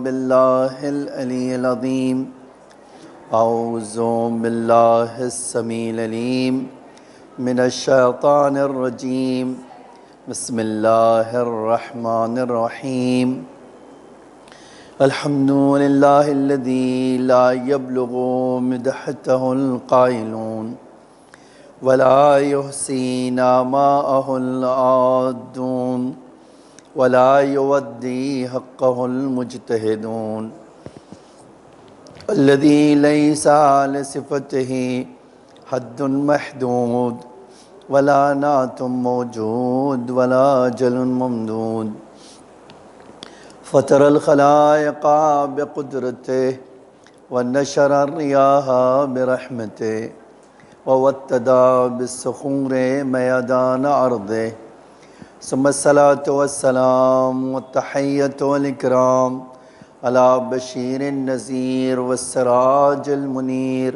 بالله العلي العظيم أعوذ بالله السميع العليم من الشيطان الرجيم بسم الله الرحمن الرحيم الحمد لله الذي لا يبلغ مدحته القائلون ولا يحصي نعماءه العادون ولا يودي حقه المجتهدون الذي ليس لصفته حد محدود ولا نعت موجود ولا أجل ممدود فطر الخلائق بقدرته ونشر الرياح برحمته ووتدا بالصخور ميدان أرضه ثم الصلاة والسلام والتحية والإكرام على بشير النذير والسراج المنير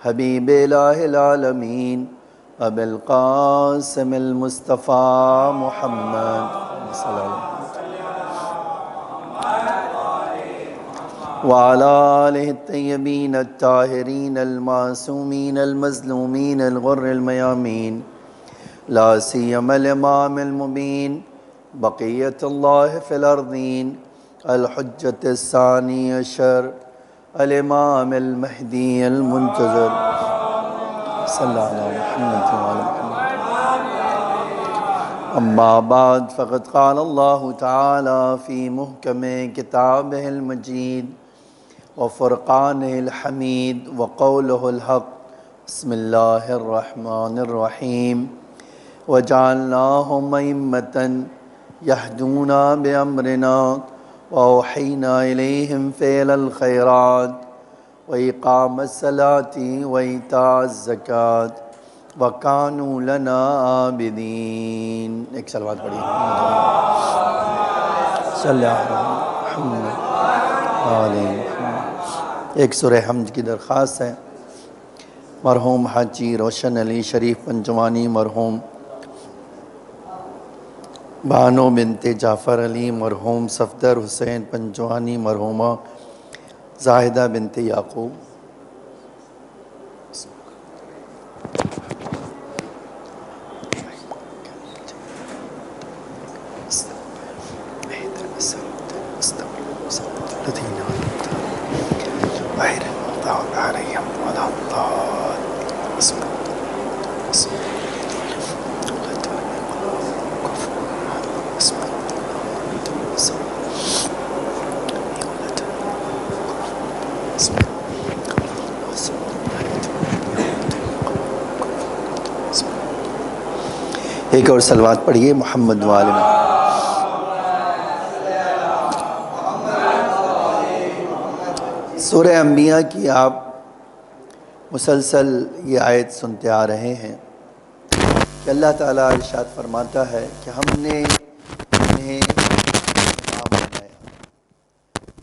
حبيب إله العالمين أبي القاسم المصطفى محمد صلى الله عليه وسلم وعلى آله الطيبين الطاهرين المعصومين المظلومين الغر الميامين لا سيما الإمام المبين بقية الله في الأرضين الحجة الثاني عشر الإمام المهدي المنتظر صلى الله على محمد وعلى محمد. أما بعد فقد قال الله تعالى في محكم كتابه المجيد وفرقانه الحميد وقوله الحق بسم الله الرحمن الرحيم وجعلناهم أئمة يهدون بأمرنا وأوحينا إليهم فعل الخيرات وإقام الصلاة وإيتاء الزكاة وكانوا لنا عابدين. ایک صلوات پڑھیے صلی اللہ علیہ محمد آلہ. ایک سورہ حمد کی درخواست ہے. مرحوم حاجی روشن علی شریف پنجوانی، مرحوم بانو بنت جعفر علی، مرحوم صفدر حسین پنجوانی، مرحومہ زاہدہ بنت یعقوب. ایک اور صلوات پڑھیے محمد وآل محمد. سورہ انبیاء کی آپ مسلسل یہ آیت سنتے آ رہے ہیں کہ اللہ تعالیٰ ارشاد فرماتا ہے کہ ہم نے انہیں امام بنایا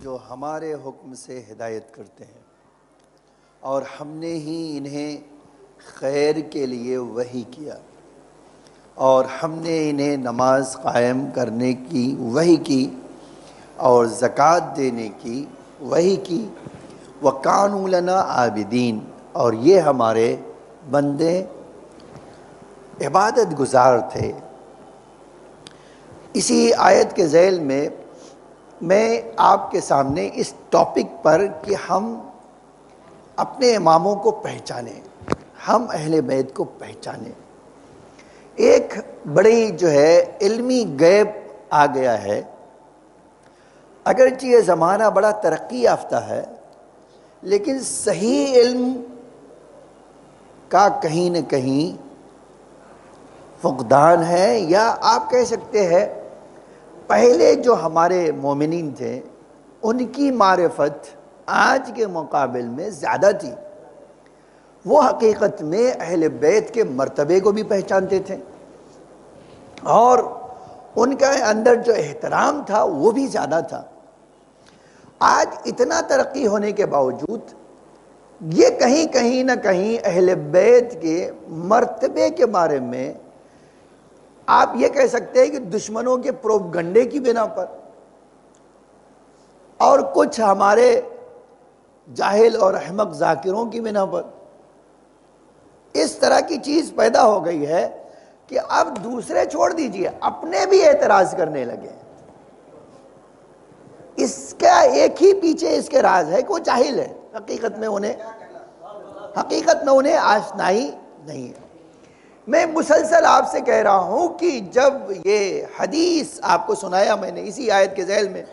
جو ہمارے حکم سے ہدایت کرتے ہیں، اور ہم نے ہی انہیں خیر کے لیے وحی کیا، اور ہم نے انہیں نماز قائم کرنے کی وحی کی اور زکوٰۃ دینے کی وحی کی. وَكَانُوا لَنَا عَابِدِينَ، اور یہ ہمارے بندے عبادت گزار تھے. اسی آیت کے ذیل میں آپ کے سامنے اس ٹاپک پر کہ ہم اپنے اماموں کو پہچانیں، ہم اہل بیت کو پہچانیں، ایک بڑی جو ہے علمی غیب آ گیا ہے. اگرچہ یہ زمانہ بڑا ترقی یافتہ ہے، لیکن صحیح علم کا کہیں نہ کہیں فقدان ہے، یا آپ کہہ سکتے ہیں پہلے جو ہمارے مومنین تھے ان کی معرفت آج کے مقابل میں زیادہ تھی. وہ حقیقت میں اہل بیت کے مرتبے کو بھی پہچانتے تھے، اور ان کا اندر جو احترام تھا وہ بھی زیادہ تھا. آج اتنا ترقی ہونے کے باوجود یہ کہیں نہ کہیں اہل بیت کے مرتبے کے بارے میں آپ یہ کہہ سکتے ہیں کہ دشمنوں کے پروپگنڈے کی بنا پر اور کچھ ہمارے جاہل اور احمق ذاکروں کی بنا پر اس طرح کی چیز پیدا ہو گئی ہے کہ اب دوسرے چھوڑ دیجئے، اپنے بھی اعتراض کرنے لگے۔ اس کا ایک ہی پیچھے اس کے راز ہے کہ وہ جاہل ہے، حقیقت میں انہیں آشنائی نہیں ہے۔ میں مسلسل آپ سے کہہ رہا ہوں کہ جب یہ حدیث آپ کو سنایا میں نے اسی آیت کے ذیل میں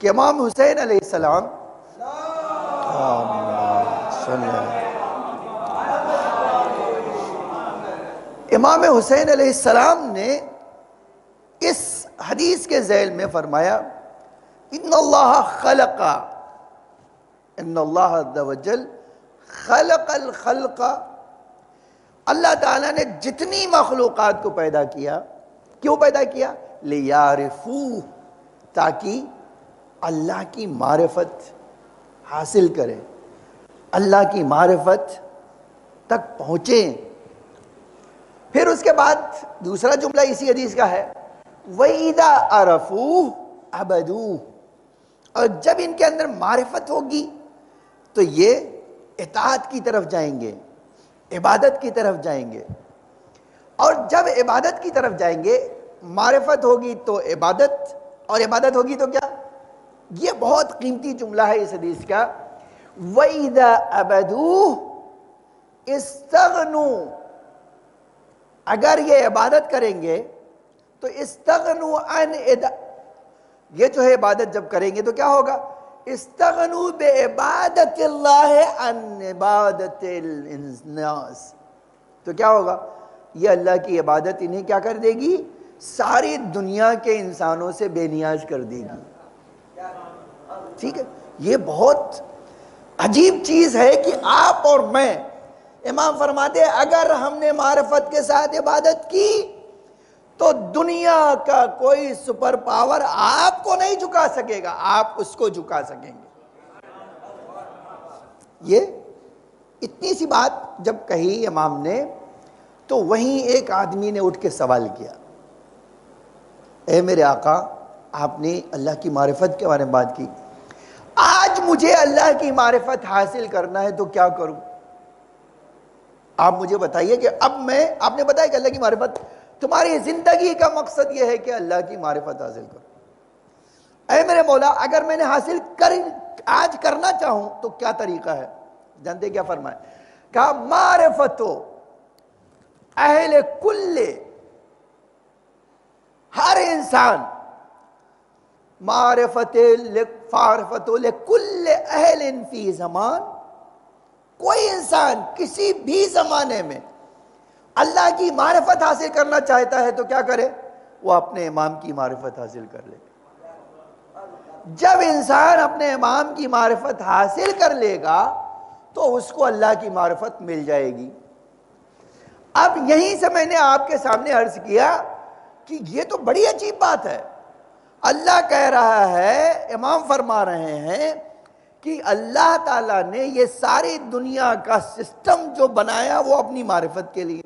کہ امام حسین علیہ السلام امام حسین علیہ السلام نے اس حدیث کے ذیل میں فرمایا ان اللہ عز وجل خلق الخلق، اللہ تعالیٰ نے جتنی مخلوقات کو پیدا کیا، کیوں پیدا کیا؟ لیعرفوہ، تاکہ اللہ کی معرفت حاصل کریں، اللہ کی معرفت تک پہنچیں۔ پھر اس کے بعد دوسرا جملہ اسی حدیث کا ہے وَإِذَا عَرَفُوهُ عَبَدُوهُ، اور جب ان کے اندر معرفت ہوگی تو یہ اطاعت کی طرف جائیں گے، عبادت کی طرف جائیں گے، اور جب عبادت کی طرف جائیں گے، معرفت ہوگی تو عبادت، اور عبادت ہوگی تو کیا؟ یہ بہت قیمتی جملہ ہے اس حدیث کا، وَإِذَا عَبَدُوهُ اسْتَغْنُوا، اگر یہ عبادت کریں گے تو استغنوا عن یہ جو ہے عبادت جب کریں گے تو کیا ہوگا؟ استغنوا بعبادت اللہ عن عبادت الناس، تو کیا ہوگا؟ یہ اللہ کی عبادت انہیں کیا کر دے گی؟ ساری دنیا کے انسانوں سے بے نیاز کر دے گی۔ ٹھیک ہے، یہ بہت عجیب چیز ہے کہ آپ اور میں، امام فرماتے ہیں اگر ہم نے معرفت کے ساتھ عبادت کی تو دنیا کا کوئی سپر پاور آپ کو نہیں جھکا سکے گا، آپ اس کو جھکا سکیں گے۔ یہ اتنی سی بات جب کہی امام نے تو وہیں ایک آدمی نے اٹھ کے سوال کیا، اے میرے آقا، آپ نے اللہ کی معرفت کے بارے میں بات کی، آج مجھے اللہ کی معرفت حاصل کرنا ہے تو کیا کروں؟ آپ مجھے بتائیے کہ اب آپ نے بتایا کہ اللہ کی معرفت، تمہاری زندگی کا مقصد یہ ہے کہ اللہ کی معرفت حاصل کرو۔ اے میرے مولا، اگر میں نے حاصل آج کرنا چاہوں تو کیا طریقہ ہے؟ جانتے کیا فرمائے؟ کہا معرفتو اہل کل، ہر انسان، معرفت لکل اہل فی زمان، کوئی انسان کسی بھی زمانے میں اللہ کی معرفت حاصل کرنا چاہتا ہے تو کیا کرے؟ وہ اپنے امام کی معرفت حاصل کر لے۔ جب انسان اپنے امام کی معرفت حاصل کر لے گا تو اس کو اللہ کی معرفت مل جائے گی۔ اب یہیں سے میں نے آپ کے سامنے عرض کیا کہ یہ تو بڑی عجیب بات ہے، اللہ کہہ رہا ہے، امام فرما رہے ہیں کہ اللہ تعالیٰ نے یہ ساری دنیا کا سسٹم جو بنایا وہ اپنی معرفت کے لیے،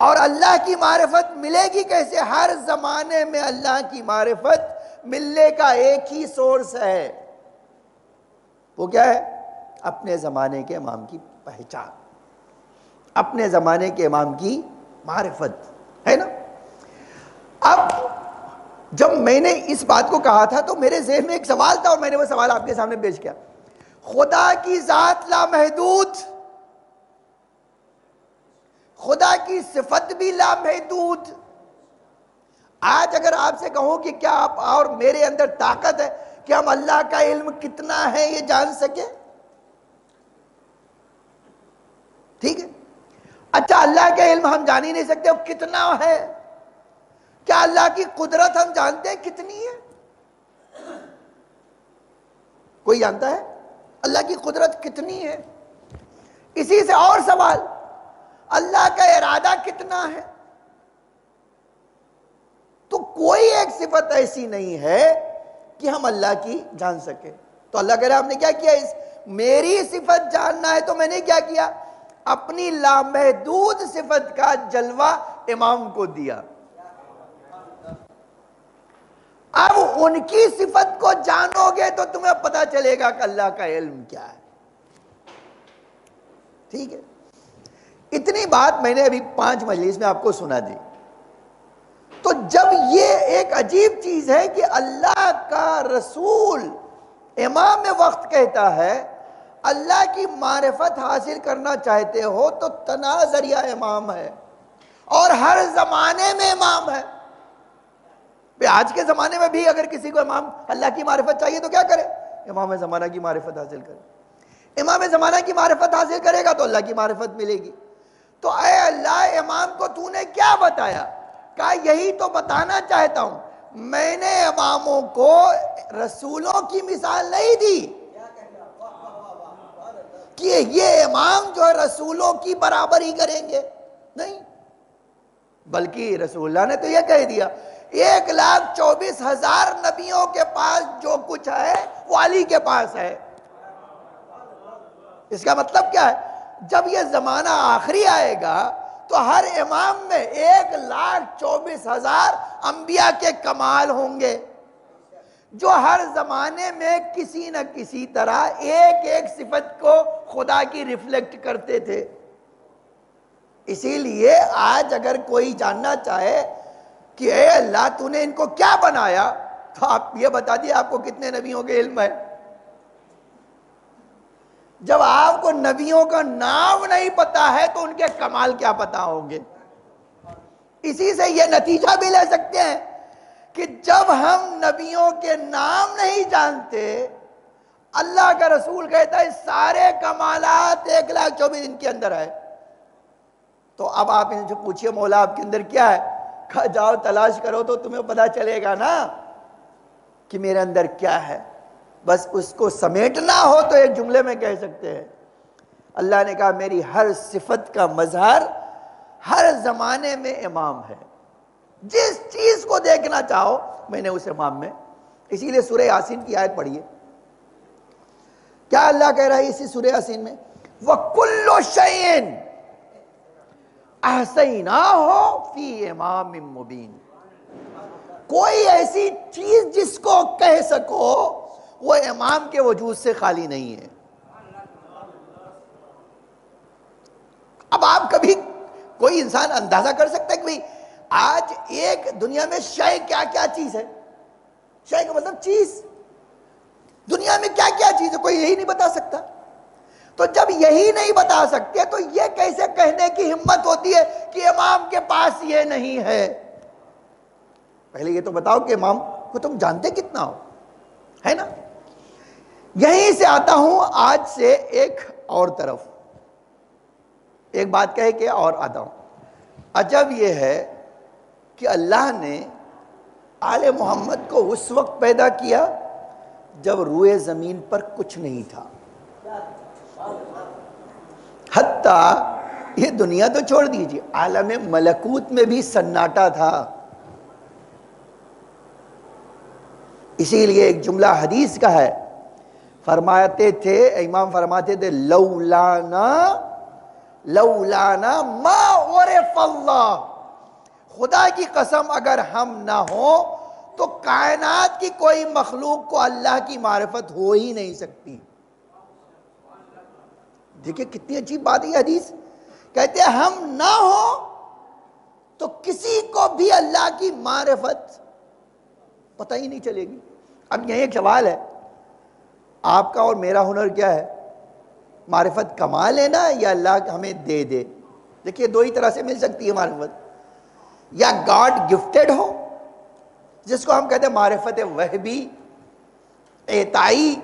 اور اللہ کی معرفت ملے گی کیسے؟ ہر زمانے میں اللہ کی معرفت ملنے کا ایک ہی سورس ہے، وہ کیا ہے؟ اپنے زمانے کے امام کی پہچان، اپنے زمانے کے امام کی معرفت ہے نا۔ اب جب میں نے اس بات کو کہا تھا تو میرے ذہن میں ایک سوال تھا اور میں نے وہ سوال آپ کے سامنے پیش کیا۔ خدا کی ذات لامحدود، خدا کی صفت بھی لامحدود، آج اگر آپ سے کہوں کہ کیا آپ اور میرے اندر طاقت ہے کہ ہم اللہ کا علم کتنا ہے یہ جان سکیں؟ ٹھیک ہے، اچھا اللہ کا علم ہم جان ہی نہیں سکتے، وہ کتنا ہے؟ کیا اللہ کی قدرت ہم جانتے ہیں کتنی ہے؟ کوئی جانتا ہے اللہ کی قدرت کتنی ہے؟ اسی سے اور سوال، اللہ کا ارادہ کتنا ہے؟ تو کوئی ایک صفت ایسی نہیں ہے کہ ہم اللہ کی جان سکے۔ تو اللہ کہہ رہا ہے ہم نے کیا کیا؟ میری صفت جاننا ہے تو میں نے کیا کیا؟ اپنی لامحدود صفت کا جلوہ امام کو دیا۔ اب ان کی صفت کو جانو تو تمہیں پتہ چلے گا کہ اللہ کا علم کیا ہے. ٹھیک ہے, اتنی بات میں نے ابھی 5 مجلس میں آپ کو سنا دی. تو جب یہ ایک عجیب چیز ہے کہ اللہ کا رسول امام وقت کہتا ہے اللہ کی معرفت حاصل کرنا چاہتے ہو تو تنہا ذریعہ امام ہے, اور ہر زمانے میں امام ہے. آج کے زمانے میں بھی اگر کسی کو امام اللہ کی معرفت چاہیے تو کیا کرے؟ امام زمانہ کی معرفت حاصل کرے. امام زمانہ کی معرفت حاصل کرے گا تو اللہ کی معرفت ملے گی. تو اے اللہ, امام کو تو نے کیا بتایا؟ کہا یہی تو بتانا چاہتا ہوں, میں نے اماموں کو رسولوں کی مثال نہیں دی کہ یہ امام جو ہے رسولوں کی برابری کریں گے, نہیں, بلکہ رسول اللہ نے تو یہ کہہ دیا 1,24,000 نبیوں کے پاس جو کچھ ہے وہ علی کے پاس ہے. اس کا مطلب کیا ہے؟ جب یہ زمانہ آخری آئے گا تو ہر امام میں 1,24,000 انبیاء کے کمال ہوں گے, جو ہر زمانے میں کسی نہ کسی طرح ایک ایک صفت کو خدا کی ریفلیکٹ کرتے تھے. اسی لیے آج اگر کوئی جاننا چاہے کہ اے اللہ تو نے ان کو کیا بنایا, تو آپ یہ بتا دیے آپ کو کتنے نبیوں کے علم ہے. جب آپ کو نبیوں کا نام نہیں پتا ہے تو ان کے کمال کیا پتا ہوں گے. اسی سے یہ نتیجہ بھی لے سکتے ہیں کہ جب ہم نبیوں کے نام نہیں جانتے, اللہ کا رسول کہتا ہے سارے کمالات 1,24,000 ان کے اندر ہے, تو اب آپ ان سے پوچھئے مولا آپ کے اندر کیا ہے؟ کہا جاؤ تلاش کرو تو تمہیں پتا چلے گا نا کہ میرے اندر کیا ہے. بس اس کو سمیٹنا ہو تو ایک جملے میں کہہ سکتے ہیں, اللہ نے کہا میری ہر صفت کا مظہر ہر زمانے میں امام ہے. جس چیز کو دیکھنا چاہو میں نے اس امام میں. اسی لیے سورہ یاسین کی آیت پڑھیے, کیا اللہ کہہ رہا ہے اسی سورہ یاسین میں؟ وَكُلُّ شَيْءٍ أَحْصَيْنَاهُ فِي إِمَامٍ مُبِينٍ. کوئی ایسی چیز جس کو کہہ سکو وہ امام کے وجود سے خالی نہیں ہے. اب آپ کبھی کوئی انسان اندازہ کر سکتا ہے کہ بھئی آج ایک دنیا میں شے کیا کیا چیز ہے؟ شے کا مطلب چیز, دنیا میں کیا کیا چیز ہے کوئی یہی نہیں بتا سکتا. تو جب یہی نہیں بتا سکتے تو یہ کیسے کہنے کی ہمت ہوتی ہے کہ امام کے پاس یہ نہیں ہے؟ پہلے یہ تو بتاؤ کہ امام کو تم جانتے کتنا ہو, ہے نا. یہیں سے آتا ہوں آج سے ایک اور طرف, ایک بات کہے کہ اور آتا ہوں. عجب یہ ہے کہ اللہ نے آل محمد کو اس وقت پیدا کیا جب روئے زمین پر کچھ نہیں تھا. حتیٰ یہ دنیا تو چھوڑ دیجیے, عالم ملکوت میں بھی سناٹا تھا. اسی لیے ایک جملہ حدیث کا ہے, فرماتے تھے امام فرماتے تھے لولانا ما عرف اللہ, خدا کی قسم اگر ہم نہ ہوں تو کائنات کی کوئی مخلوق کو اللہ کی معرفت ہو ہی نہیں سکتی. دیکھیں کتنی عجیب بات ہے یہ حدیث. کہتے ہیں ہم نہ ہوں تو کسی کو بھی اللہ کی معرفت پتہ ہی نہیں چلے گی. اب یہی ایک سوال ہے, آپ کا اور میرا ہنر کیا ہے؟ معرفت کما لینا یا اللہ ہمیں دے دے؟ دیکھیے دو ہی طرح سے مل سکتی ہے معرفت, یا گاڈ گفٹڈ ہو جس کو ہم کہتے ہیں معرفت وہبی عطائی,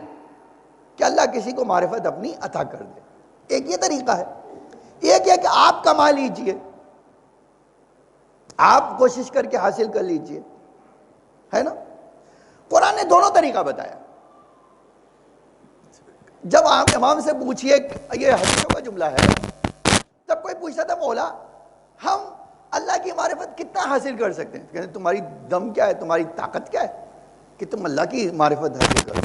کہ اللہ کسی کو معرفت اپنی عطا کر دے. ایک یہ طریقہ ہے. ایک ہے کہ آپ کما لیجئے, آپ کوشش کر کے حاصل کر لیجئے, ہے نا. قرآن نے دونوں طریقہ بتایا. جب آپ امام سے پوچھئے, یہ حدیثوں کا جملہ ہے, تب کوئی پوچھتا تھا مولا ہم اللہ کی معرفت کتنا حاصل کر سکتے ہیں؟ کہتے ہیں تمہاری دم کیا ہے, تمہاری طاقت کیا ہے کہ تم اللہ کی معرفت حاصل کرو؟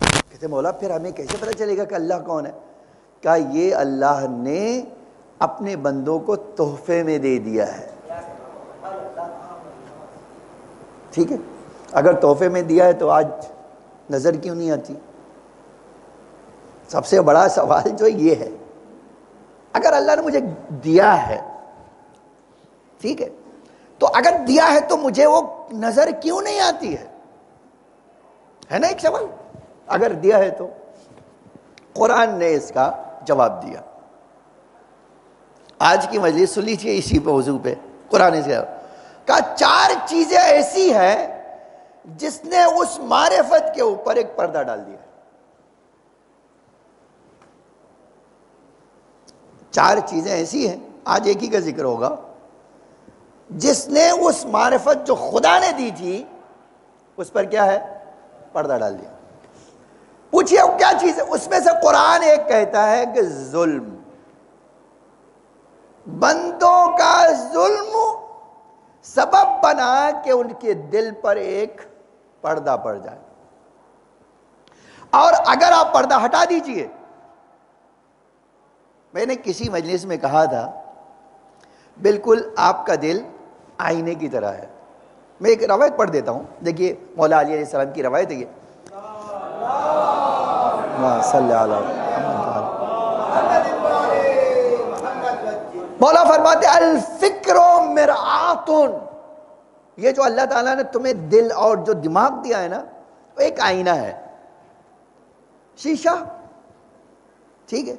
کہتے ہیں مولا پھر ہمیں کیسے پتہ چلے گا کہ اللہ کون ہے؟ کہا یہ اللہ نے اپنے بندوں کو تحفے میں دے دیا ہے. ٹھیک ہے, اگر تحفے میں دیا ہے تو آج نظر کیوں نہیں آتی؟ سب سے بڑا سوال جو یہ ہے، اگر اللہ نے مجھے دیا ہے، ٹھیک ہے، تو اگر دیا ہے تو مجھے وہ نظر کیوں نہیں آتی ہے نا ایک سوال؟ اگر دیا ہے تو قرآن نے اس کا جواب دیا۔ آج کی مجلس سن لیجیے اسی پہ موضوع پہ، قرآن سے کہا 4 چیزیں ایسی ہیں جس نے اس معرفت کے اوپر ایک پردہ ڈال دیا۔ 4 چیزیں ایسی ہیں، آج ایک ہی کا ذکر ہوگا، جس نے اس معرفت جو خدا نے دی تھی اس پر کیا ہے؟ پردہ ڈال دیا۔ پوچھئے وہ کیا چیز ہے؟ اس میں سے قرآن ایک کہتا ہے کہ ظلم، بندوں کا ظلم سبب بنا کہ ان کے دل پر ایک پردہ پڑ جائے، اور اگر آپ پردہ ہٹا دیجئے، میں نے کسی مجلس میں کہا تھا بالکل آپ کا دل آئینے کی طرح ہے۔ میں ایک روایت پڑھ دیتا ہوں، دیکھیے مولا علی علیہ السلام کی روایت ہے یہ، صلی اللہ علیہ مولا فرماتے الفکر مرآت، یہ جو اللہ تعالیٰ نے تمہیں دل اور جو دماغ دیا ہے نا، وہ ایک آئینہ ہے، شیشہ، ٹھیک ہے؟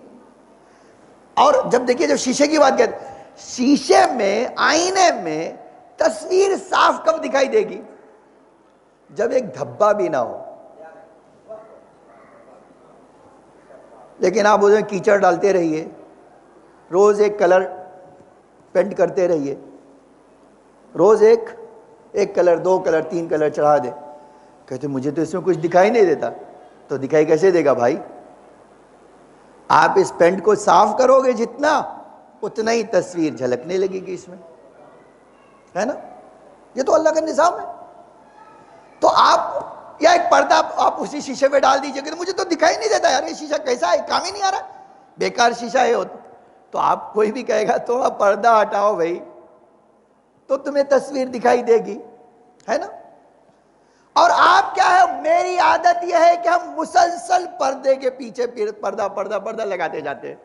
اور جب دیکھیے جب شیشے کی بات کہتے ہیں، شیشے میں، آئینے میں تصویر صاف کب دکھائی دے گی؟ جب ایک دھبا بھی نہ ہو۔ لیکن آپ اس میں کیچڑ ڈالتے رہیے، روز ایک کلر پینٹ کرتے رہیے، روز ایک کلر، 2 کلر، 3 کلر چڑھا دے، کہتے مجھے تو اس میں کچھ دکھائی نہیں دیتا۔ تو دکھائی کیسے دے گا بھائی؟ آپ اس پینٹ کو صاف کرو گے جتنا، اتنا ہی تصویر جھلکنے لگے گی اس میں، ہے نا؟ یہ تو اللہ کا نظام ہے۔ تو آپ یا ایک پردہ آپ اسی شیشے پہ ڈال دیجئے کہ مجھے تو دکھائی نہیں دیتا یار، یہ شیشہ کیسا ہے، کام ہی نہیں آ رہا، بیکار شیشہ ہے۔ تو آپ کوئی بھی کہے گا تو آپ پردہ ہٹاؤ بھائی، تو تمہیں تصویر دکھائی دے گی، ہے نا؟ اور آپ کیا ہے، میری عادت یہ ہے کہ ہم مسلسل پردے کے پیچھے پردہ لگاتے جاتے ہیں۔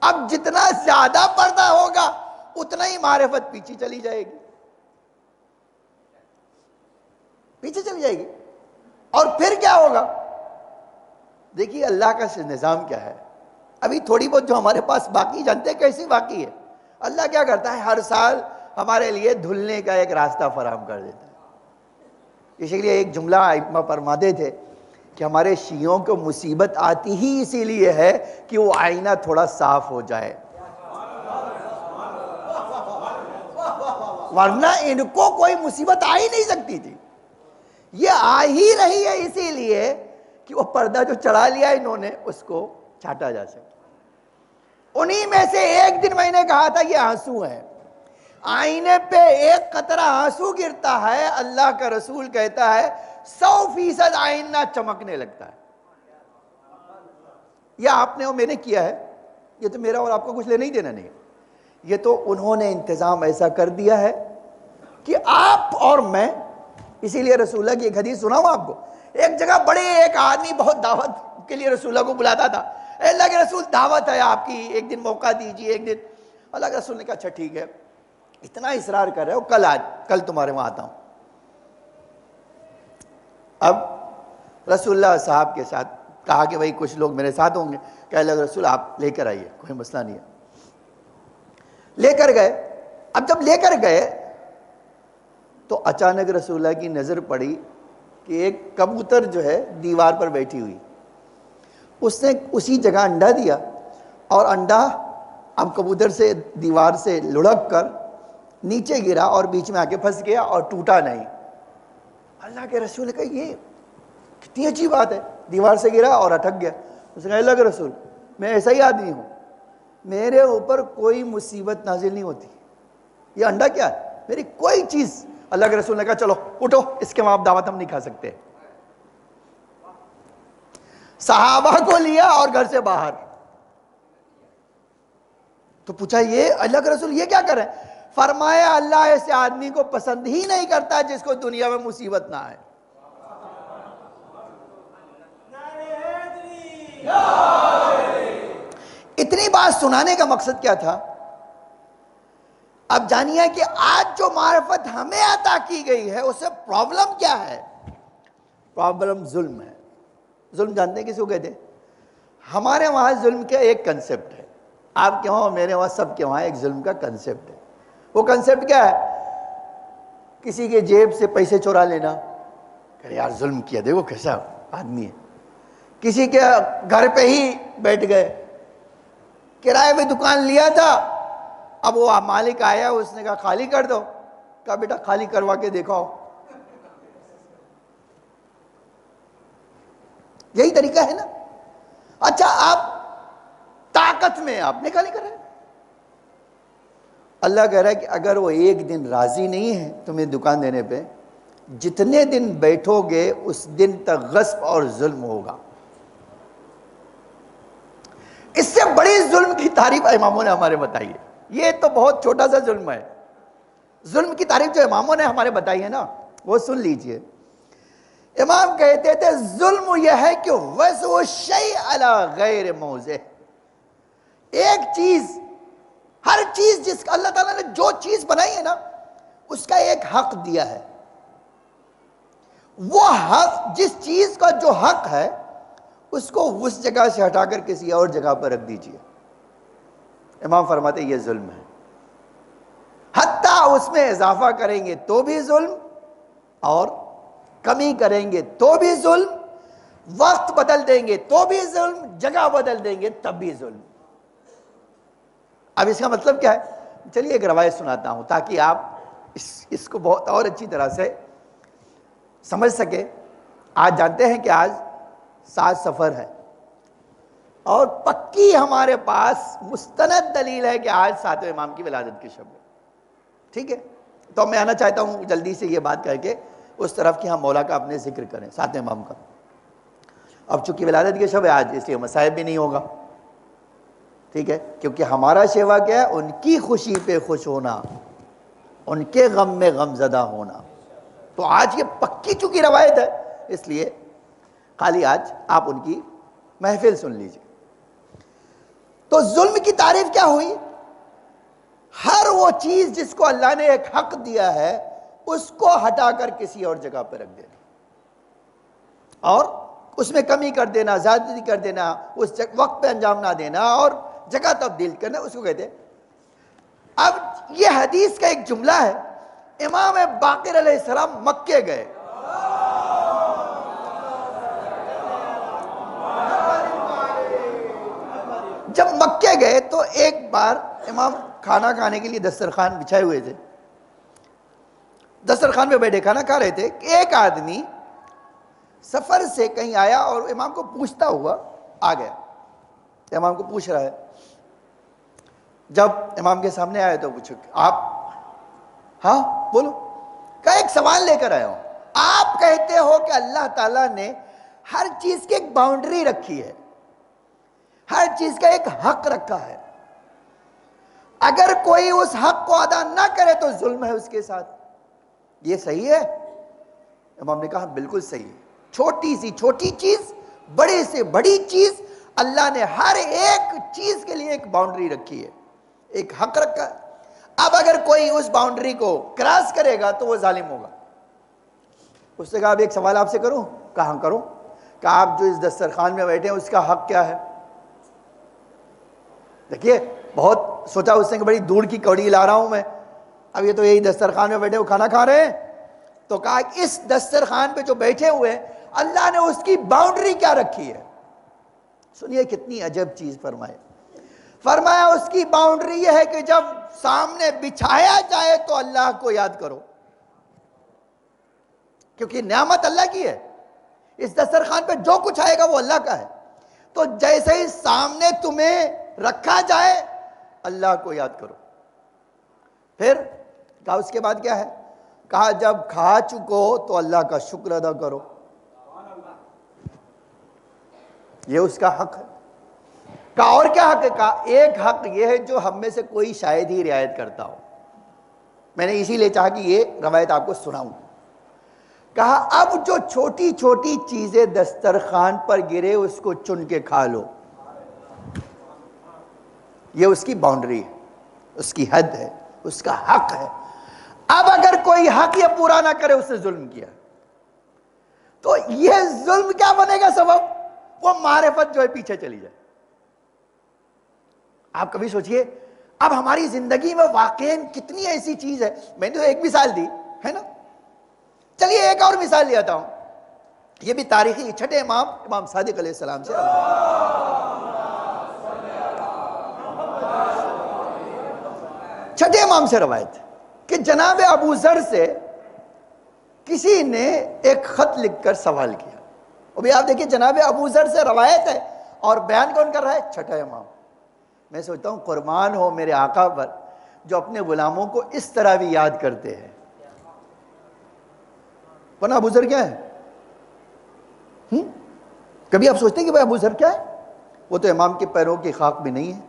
اب جتنا زیادہ پردہ ہوگا اتنا ہی معرفت پیچھے چلی جائے گی، پیچھے چلی جائے گی۔ اور پھر کیا ہوگا؟ دیکھیے اللہ کا نظام کیا ہے، ابھی تھوڑی بہت جو ہمارے پاس باقی، جانتے ہیں کیسی باقی ہے؟ اللہ کیا کرتا ہے، ہر سال ہمارے لیے دھلنے کا ایک راستہ فراہم کر دیتا ہے۔ اسی لیے ایک جملہ ائمہ فرماتے تھے کہ ہمارے شیعوں کو مصیبت آتی ہی اسی لیے ہے کہ وہ آئینہ تھوڑا صاف ہو جائے، ورنہ ان کو کوئی مصیبت آ ہی نہیں سکتی تھی۔ یہ آ ہی رہی ہے اسی لیے کہ وہ پردہ جو چڑھا لیا انہوں نے اس کو چھاٹا جا سکے۔ انہی میں سے ایک دن میں نے کہا تھا یہ آنسو ہے، آئینے پہ ایک قطرہ آنسو گرتا ہے، اللہ کا رسول کہتا ہے 100% آئینہ چمکنے لگتا ہے۔ یہ آپ نے اور میں نے کیا ہے، یہ تو میرا اور آپ کو کچھ لینا ہی دینا نہیں، یہ تو انہوں نے انتظام ایسا کر دیا ہے کہ آپ اور میں، اسی لیے رسول اللہ کی ایک حدیث سناؤں آپ کو۔ ایک جگہ بڑے ایک آدمی بہت دعوت کے لیے رسول اللہ کو بلاتا تھا، اے اللہ کے رسول دعوت ہے آپ کی، ایک دن موقع دیجیے، ایک دن۔ اللہ کے رسول نے کہا اچھا ٹھیک ہے، اتنا اصرار کر رہے ہو، کل تمہارے وہاں آتا ہوں۔ اب رسول اللہ صاحب کے ساتھ کہا کہ بھائی کچھ لوگ میرے ساتھ ہوں گے، کہ اللہ کے رسول آپ لے کر آئیے، کوئی مسئلہ نہیں ہے۔ لے کر گئے۔ اب جب لے کر گئے تو اچانک رسول اللہ کی نظر پڑی کہ ایک کبوتر جو ہے دیوار پر بیٹھی ہوئی، اس نے اسی جگہ انڈا دیا، اور انڈا اب کبوتر سے دیوار سے لڑک کر نیچے گرا اور بیچ میں آ کے پھنس گیا اور ٹوٹا نہیں۔ اللہ کے رسول نے کہا یہ کتنی اچھی بات ہے، دیوار سے گرا اور اٹک گیا۔ اس نے کہا اللہ کے رسول میں ایسا ہی آدمی ہوں، میرے اوپر کوئی مصیبت نازل نہیں ہوتی، یہ انڈا کیا ہے، میری کوئی چیز۔ اللہ کے رسول نے کہا چلو اٹھو، اس کے بعد دعوت ہم نہیں کھا سکتے۔ صحابہ کو لیا اور گھر سے باہر، تو پوچھا یہ اللہ کے رسول یہ کیا کر رہے ہیں؟ فرمایا اللہ ایسے آدمی کو پسند ہی نہیں کرتا جس کو دنیا میں مصیبت نہ آئے۔ بات سنانے کا مقصد کیا تھا؟ اب جانیے کہ آج جو معرفت ہمیں عطا کی گئی ہے اس سے پرابلم کیا ہے؟ پرابلم ظلم ہے۔ ظلم جانتے ہیں کسی کو کہتے ہیں؟ ہمارے وہاں ظلم کا ایک کنسپٹ ہے، آپ کے وہاں میرے وہاں سب کے وہاں ایک ظلم کا کنسپٹ ہے۔ وہ کنسپٹ کیا ہے؟ کسی کے جیب سے پیسے چورا لینا، کہ یار ظلم کیا، دیکھو کیسا آدمی ہے۔ کسی کے گھر پہ ہی بیٹھ گئے، کرائے پہ دکان لیا تھا، اب وہ مالک آیا، اس نے کہا خالی کر دو، کہا بیٹا خالی کروا کے دیکھاؤ۔ یہی طریقہ ہے نا؟ اچھا آپ طاقت میں آپ نے خالی کر رہے ہیں۔ اللہ کہہ رہا ہے کہ اگر وہ ایک دن راضی نہیں ہے تمہیں دکان دینے پہ، جتنے دن بیٹھو گے اس دن تک غصب اور ظلم ہوگا۔ اس سے بڑی ظلم کی تعریف اماموں نے ہمارے بتائی ہے۔ یہ تو بہت چھوٹا سا ظلم ہے، ظلم کی تعریف جو اماموں نے ہمارے بتائی ہے نا وہ سن لیجئے۔ امام کہتے تھے ظلم یہ ہے کہ وضع الشیء علی غیر موضع، ایک چیز، ہر چیز جس کا اللہ تعالیٰ نے جو چیز بنائی ہے نا اس کا ایک حق دیا ہے، وہ حق، جس چیز کا جو حق ہے اس کو اس جگہ سے ہٹا کر کسی اور جگہ پر رکھ دیجئے۔ امام فرماتے ہیں یہ ظلم ہے، حتیٰ اس میں اضافہ کریں گے تو بھی ظلم، اور کمی کریں گے تو بھی ظلم، وقت بدل دیں گے تو بھی ظلم، جگہ بدل دیں گے تب بھی ظلم۔ اب اس کا مطلب کیا ہے؟ چلیے ایک روایت سناتا ہوں تاکہ آپ اس کو بہت اور اچھی طرح سے سمجھ سکیں۔ آج جانتے ہیں کہ آج 7 صفر ہے، اور پکی ہمارے پاس مستند دلیل ہے کہ آج 7ویں امام کی ولادت کی شب ہے، ٹھیک ہے؟ تو میں آنا چاہتا ہوں جلدی سے یہ بات کر کے اس طرف کہ ہم مولا کا اپنے ذکر کریں 7ویں امام کا۔ اب چونکہ ولادت کی شب ہے آج، اس لیے مصائب بھی نہیں ہوگا، ٹھیک ہے؟ کیونکہ ہمارا شیوا کیا ہے؟ ان کی خوشی پہ خوش ہونا، ان کے غم میں غم زدہ ہونا۔ تو آج یہ پکی چونکہ روایت ہے اس لیے خالی آج آپ ان کی محفل سن لیجئے۔ تو ظلم کی تعریف کیا ہوئی؟ ہر وہ چیز جس کو اللہ نے ایک حق دیا ہے اس کو ہٹا کر کسی اور جگہ پہ رکھ دینا، اور اس میں کمی کر دینا، زیادتی کر دینا، اس وقت پہ انجام نہ دینا اور جگہ تبدیل کرنا، اس کو کہتے ہیں۔ اب یہ حدیث کا ایک جملہ ہے، امام باقر علیہ السلام مکے گئے، جب مکے گئے تو ایک بار امام کھانا کھانے کے لیے دسترخوان بچھائے ہوئے تھے، دسترخوان پہ بیٹھے کھانا کھا رہے تھے کہ ایک آدمی سفر سے کہیں آیا اور امام کو پوچھتا ہوا آ گیا، امام کو پوچھ رہا ہے۔ جب امام کے سامنے آئے تو پوچھو آپ، ہاں بولو، کہا ایک سوال لے کر آیا ہوں۔ آپ کہتے ہو کہ اللہ تعالیٰ نے ہر چیز کی ایک باؤنڈری رکھی ہے، ہر چیز کا ایک حق رکھا ہے، اگر کوئی اس حق کو ادا نہ کرے تو ظلم ہے اس کے ساتھ، یہ صحیح ہے؟ امام نے کہا بالکل صحیح ہے۔ چھوٹی سی چھوٹی چیز، بڑی سے بڑی چیز، اللہ نے ہر ایک چیز کے لیے ایک باؤنڈری رکھی ہے، ایک حق رکھا ہے۔ اب اگر کوئی اس باؤنڈری کو کراس کرے گا تو وہ ظالم ہوگا۔ اس نے کہا اب ایک سوال آپ سے کروں؟ کہاں کروں؟ کہ آپ جو اس دسترخوان میں بیٹھے ہیں اس کا حق کیا ہے؟ دیکھیے بہت سوچا اس نے کہ بڑی دور کی کوڑی لا رہا ہوں میں، اب یہ تو یہی دسترخوان میں بیٹھے وہ کھانا کھا رہے ہیں، تو کہا اس دسترخوان پہ جو بیٹھے ہوئے ہیں اللہ نے اس کی باؤنڈری کیا رکھی ہے؟ سنیے کتنی عجب چیز فرمائے، فرمایا اس کی باؤنڈری یہ ہے کہ جب سامنے بچھایا جائے تو اللہ کو یاد کرو، کیونکہ نعمت اللہ کی ہے، اس دسترخوان پہ جو کچھ آئے گا وہ اللہ کا ہے، تو جیسے ہی سامنے تمہیں رکھا جائے اللہ کو یاد کرو۔ پھر کہا اس کے بعد کیا ہے؟ کہا جب کھا چکو تو اللہ کا شکر ادا کرو، یہ اس کا حق ہے۔ کہا اور کیا حق ہے؟ کہا ایک حق یہ ہے جو ہم میں سے کوئی شاید ہی رعایت کرتا ہو، میں نے اسی لیے چاہا کہ یہ روایت آپ کو سناؤں۔ کہا اب جو چھوٹی چھوٹی چیزیں دسترخوان پر گرے اس کو چن کے کھا لو، یہ اس کی باؤنڈری ہے، اس کی حد ہے، اس کا حق ہے۔ اب اگر کوئی حق یہ پورا نہ کرے، اس نے ظلم کیا، تو یہ ظلم کیا بنے گا سبب؟ وہ معرفت جو ہے پیچھے چلی جائے۔ آپ کبھی سوچئے اب ہماری زندگی میں واقعاً کتنی ایسی چیز ہے۔ میں نے تو ایک مثال دی ہے نا، چلیے ایک اور مثال لیتا ہوں، یہ بھی تاریخی، چھٹے امام صادق علیہ السلام سے چھٹے امام سے روایت کہ جناب ابو ذر سے کسی نے ایک خط لکھ کر سوال کیا۔ ابھی آپ دیکھیں جناب ابو ذر سے روایت ہے اور بیان کون کر رہا ہے؟ چھٹا امام۔ میں سوچتا ہوں قربان ہو میرے آقا پر جو اپنے غلاموں کو اس طرح بھی یاد کرتے ہیں، ورنہ ابو ذر کیا ہے؟ کبھی آپ سوچتے ہیں کہ بھائی ابو ذر کیا ہے؟ وہ تو امام کے پیروں کی خاک میں نہیں ہے،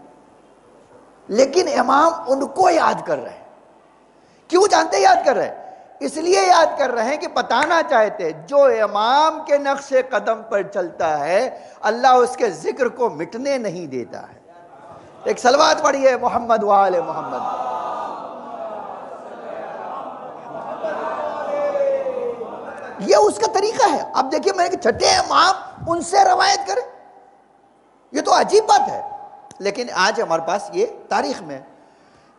لیکن امام ان کو یاد کر رہے ہیں۔ کیوں جانتے یاد کر رہے ہیں؟ اس لیے یاد کر رہے ہیں کہ بتانا چاہتے جو امام کے نقش قدم پر چلتا ہے اللہ اس کے ذکر کو مٹنے نہیں دیتا ہے۔ ایک صلوات پڑھیے محمد وآل محمد۔ یہ اس کا طریقہ ہے۔ اب دیکھیے میں کہ چھٹے امام ان سے روایت کریں، یہ تو عجیب بات ہے، لیکن آج ہمارے پاس یہ تاریخ میں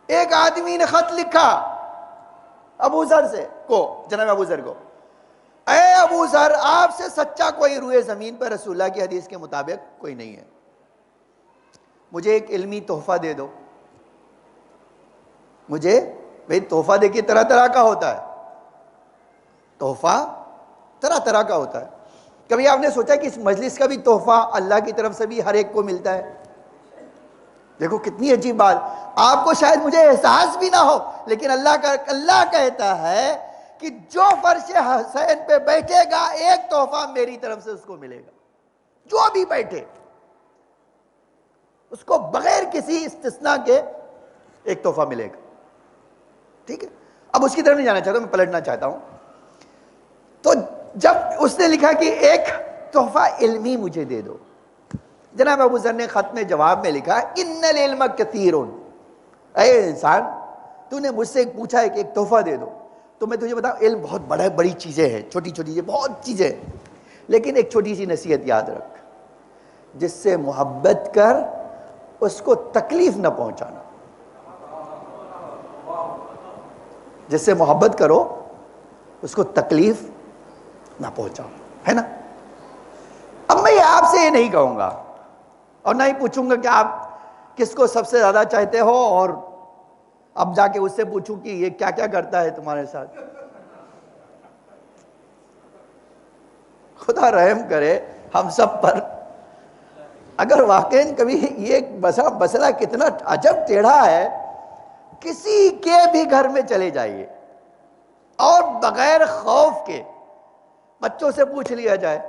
ایک آدمی نے خط لکھا ابو ذر سے کو، جناب ابو ذر کو، اے ابو ذر آپ سے سچا کوئی روئے زمین پر رسول اللہ کی حدیث کے مطابق کوئی نہیں ہے، مجھے ایک علمی تحفہ دے دو۔ مجھے بھئی تحفہ دیکھیے طرح طرح کا ہوتا ہے، تحفہ طرح طرح کا ہوتا ہے۔ کبھی آپ نے سوچا کہ اس مجلس کا بھی تحفہ اللہ کی طرف سے بھی ہر ایک کو ملتا ہے؟ دیکھو کتنی عجیب بات، آپ کو شاید مجھے احساس بھی نہ ہو، لیکن اللہ کہتا ہے کہ جو فرش حسین پہ بیٹھے گا ایک تحفہ میری طرف سے اس کو ملے گا، جو بھی بیٹھے اس کو بغیر کسی استثناء کے ایک تحفہ ملے گا۔ ٹھیک ہے، اب اس کی طرف نہیں جانا چاہتا، میں پلٹنا چاہتا ہوں۔ تو جب اس نے لکھا کہ ایک تحفہ علمی مجھے دے دو، جناب ابو ذر نے خط میں جواب میں لکھا ان العلم کثیر، اے انسان تو نے مجھ سے پوچھا ہے کہ ایک تحفہ دے دو، تو میں تجھے بتاؤں علم بہت بڑی چیزیں ہیں، چھوٹی چھوٹی چیزیں بہت چیزیں، لیکن ایک چھوٹی سی نصیحت یاد رکھ، جس سے محبت کر اس کو تکلیف نہ پہنچانا۔ جس سے محبت کرو اس کو تکلیف نہ پہنچاؤ، ہے نا۔ اب میں آپ سے یہ نہیں کہوں گا اور نہ ہی پوچھوں گا کہ آپ کس کو سب سے زیادہ چاہتے ہو، اور اب جا کے اس سے پوچھوں کہ یہ کیا کیا کرتا ہے تمہارے ساتھ۔ خدا رحم کرے ہم سب پر۔ اگر واقعاً کبھی یہ مسئلہ کتنا عجب ٹیڑھا ہے، کسی کے بھی گھر میں چلے جائیے اور بغیر خوف کے بچوں سے پوچھ لیا جائے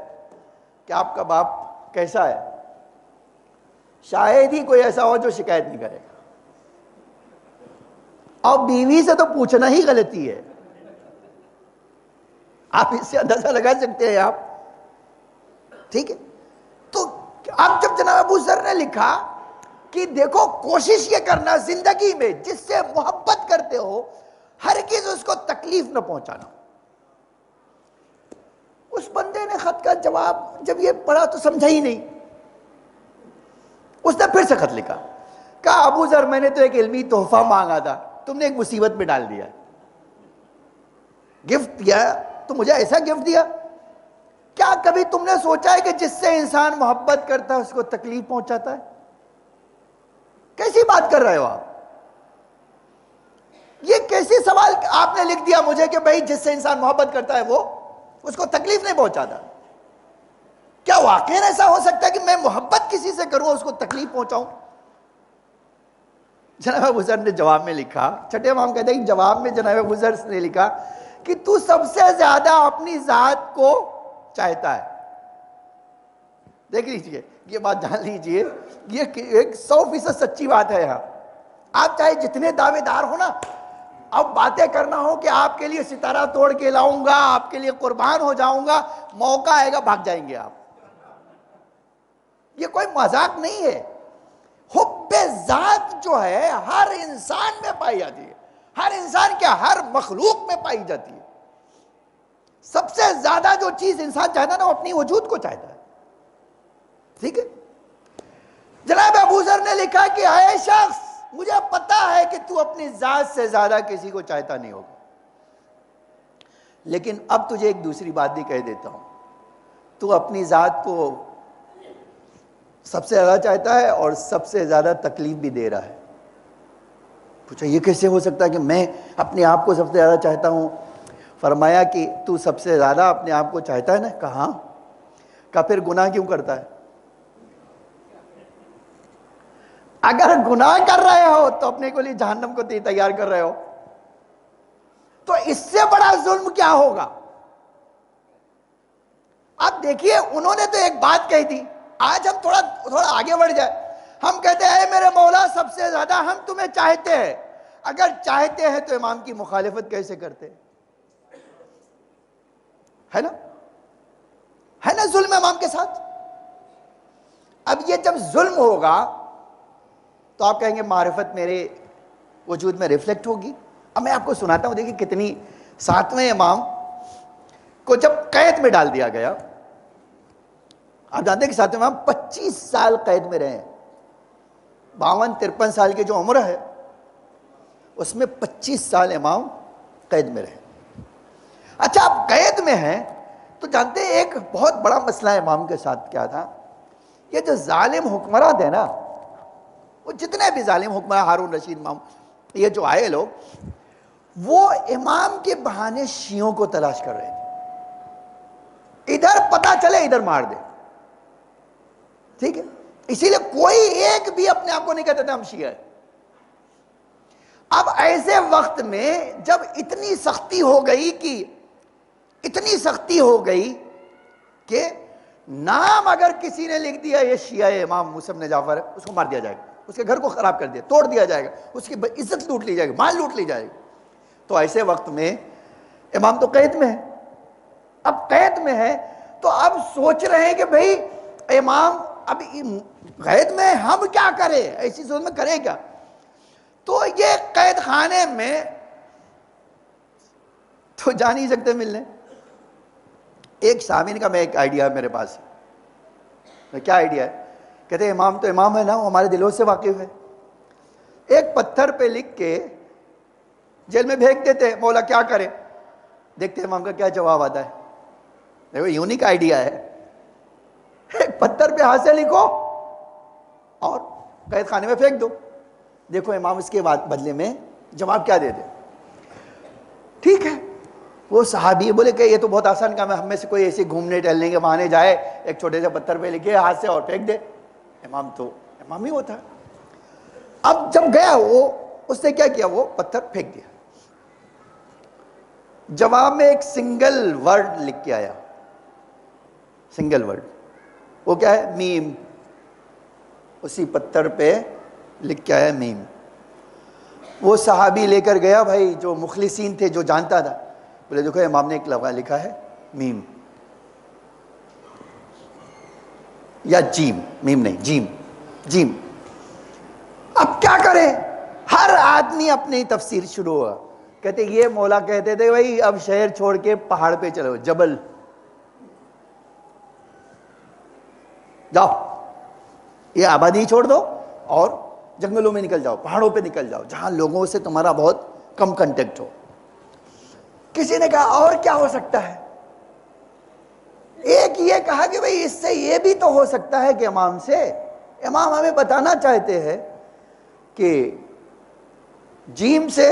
کہ آپ کا باپ کیسا ہے، شاید ہی کوئی ایسا ہو جو شکایت نہیں کرے گا، اور بیوی سے تو پوچھنا ہی غلطی ہے۔ آپ اس سے اندازہ لگا سکتے ہیں آپ، ٹھیک ہے۔ تو اب جب جناب ابو ذر نے لکھا کہ دیکھو کوشش یہ کرنا زندگی میں جس سے محبت کرتے ہو ہرگز اس کو تکلیف نہ پہنچانا۔ اس بندے نے خط کا جواب جب یہ پڑھا تو سمجھا ہی نہیں، اس نے پھر سے خط لکھا، کہا ابو ذر میں نے تو ایک علمی تحفہ مانگا تھا، تم نے ایک مصیبت میں ڈال دیا، گفٹ دیا تو مجھے ایسا گفٹ دیا، کیا کبھی تم نے سوچا ہے کہ جس سے انسان محبت کرتا ہے اس کو تکلیف پہنچاتا ہے؟ کیسی بات کر رہے ہو آپ؟ یہ کیسی سوال آپ نے لکھ دیا مجھے کہ بھائی جس سے انسان محبت کرتا ہے وہ اس کو تکلیف نہیں پہنچاتا؟ کیا واقعی ایسا ہو سکتا ہے کہ میں محبت کسی سے کروں اس کو تکلیف پہنچاؤں؟ جناب ابو ذر نے جواب میں لکھا، چھٹے امام کہتے ہیں کہ جواب میں جناب ابو ذر نے لکھا کہ تو سب سے زیادہ اپنی ذات کو چاہتا ہے۔ دیکھ لیجئے یہ بات، جان لیجئے یہ ایک 100% سچی بات ہے۔ یہاں آپ چاہے جتنے دعوے دار ہو نا، اب باتیں کرنا ہو کہ آپ کے لیے ستارہ توڑ کے لاؤں گا، آپ کے لیے قربان ہو جاؤں گا، موقع آئے گا بھاگ جائیں گے آپ۔ یہ کوئی مذاق نہیں ہے۔ حب ذات جو ہے ہر انسان میں پائی جاتی ہے، ہر انسان کے ہر مخلوق میں پائی جاتی ہے۔ سب سے زیادہ جو چیز انسان چاہتا ہے نا، وہ اپنی وجود کو چاہتا ہے، ٹھیک ہے؟ جناب ابو ذر نے لکھا کہ اے شخص، مجھے پتا ہے کہ تو اپنی ذات سے زیادہ کسی کو چاہتا نہیں ہوگا، لیکن اب تجھے ایک دوسری بات بھی کہہ دیتا ہوں، تو اپنی ذات کو سب سے زیادہ چاہتا ہے اور سب سے زیادہ تکلیف بھی دے رہا ہے۔ پوچھا یہ کیسے ہو سکتا ہے کہ میں اپنے آپ کو سب سے زیادہ چاہتا ہوں؟ فرمایا کہ تو سب سے زیادہ اپنے آپ کو چاہتا ہے نا؟ کہاں؟ کہا پھر گناہ کیوں کرتا ہے؟ اگر گناہ کر رہے ہو تو اپنے کو لیے جہنم کو تیار کر رہے ہو، تو اس سے بڑا ظلم کیا ہوگا؟ اب دیکھیے، انہوں نے تو ایک بات کہی تھی، آج ہم تھوڑا آگے بڑھ جائے، ہم کہتے ہیں اے میرے مولا سب سے زیادہ ہم تمہیں چاہتے ہیں۔ اگر چاہتے ہیں تو امام کی مخالفت کیسے کرتے؟ ہے نا ظلم امام کے ساتھ؟ اب یہ جب ظلم ہوگا تو آپ کہیں گے معرفت میرے وجود میں ریفلیکٹ ہوگی۔ اب میں آپ کو سناتا ہوں، دیکھیں کتنی، ساتویں امام کو جب قید میں ڈال دیا گیا، آپ جانتے ہیں کہ ساتویں امام 25 سال قید میں رہے ہیں، 52-53 سال کی جو عمر ہے اس میں 25 سال امام قید میں رہے۔ اچھا، آپ قید میں ہیں تو جانتے ہیں ایک بہت بڑا مسئلہ امام کے ساتھ کیا تھا؟ یہ جو ظالم حکمراں تھے نا، وہ جتنے بھی ظالم حکمراں، ہارون رشید، امام، یہ جو آئے لوگ، وہ امام کے بہانے شیعوں کو تلاش کر رہے تھے، ادھر پتہ چلے ادھر مار دے، ٹھیک ہے؟ اسی لیے کوئی ایک بھی اپنے آپ کو نہیں کہتے تھے ہم شیعہ ہیں۔ اب ایسے وقت میں جب اتنی سختی ہو گئی کہ نام اگر کسی نے لکھ دیا یہ شیعہ امام موسیٰ بن جعفر ہے، اس کو مار دیا جائے گا، اس کے گھر کو خراب کر دیا، توڑ دیا جائے گا، اس کی عزت لوٹ لی جائے گی، مال لوٹ لی جائے گی۔ تو ایسے وقت میں امام تو قید میں ہے، اب قید میں ہے تو اب سوچ رہے ہیں کہ بھئی امام اب قید میں ہم کیا کریں، ایسی صورت میں کریں کیا؟ تو یہ قید خانے میں تو جا نہیں سکتے ملنے۔ ایک سامعین کا میں ایک آئیڈیا ہے میرے پاس، کیا آئیڈیا ہے؟ کہتے ہیں امام تو امام ہے نا، وہ ہمارے دلوں سے واقف ہے، ایک پتھر پہ لکھ کے جیل میں بھیج دیتے ہیں، مولا کیا کریں؟ دیکھتے ہیں امام کا کیا جواب آتا ہے۔ دیکھو یونیک آئیڈیا ہے، ایک پتھر پہ ہاتھ سے لکھو اور قید خانے میں پھینک دو، دیکھو امام اس کے بدلے میں جواب کیا دے دے۔ ٹھیک ہے، وہ صحابی بولے کہ یہ تو بہت آسان کام ہے، ہم میں سے کوئی ایسے گھومنے ٹہلنے کے بہانے جائے، ایک چھوٹے سے پتھر پہ لکھے ہاتھ سے اور پھینک دے، امام تو امام ہی ہوتا ہے۔ اب جب گیا وہ، اس نے کیا کیا؟ وہ پتھر پھینک دیا، جواب میں ایک سنگل ورڈ لکھ کے آیا، سنگل ورڈ، وہ کیا ہے؟ میم، اسی پتھر پہ لکھ کے آیا میم۔ وہ صحابی لے کر گیا، بھائی جو مخلصین تھے، جو جانتا تھا، بولے دیکھو امام نے ایک لفظ لکھا ہے میم، یا جیم، میم نہیں، جیم۔ اب کیا کریں؟ ہر آدمی اپنی تفسیر شروع ہوا، کہتے یہ مولا کہتے تھے بھائی اب شہر چھوڑ کے پہاڑ پہ چلو، جبل جاؤ، یہ آبادی چھوڑ دو اور جنگلوں میں نکل جاؤ، پہاڑوں پہ نکل جاؤ، جہاں لوگوں سے تمہارا بہت کم کنٹیکٹ ہو۔ کسی نے کہا اور کیا ہو سکتا ہے؟ ایک یہ کہا کہ بھئی اس سے یہ بھی تو ہو سکتا ہے کہ امام ہمیں بتانا چاہتے ہیں کہ جیم سے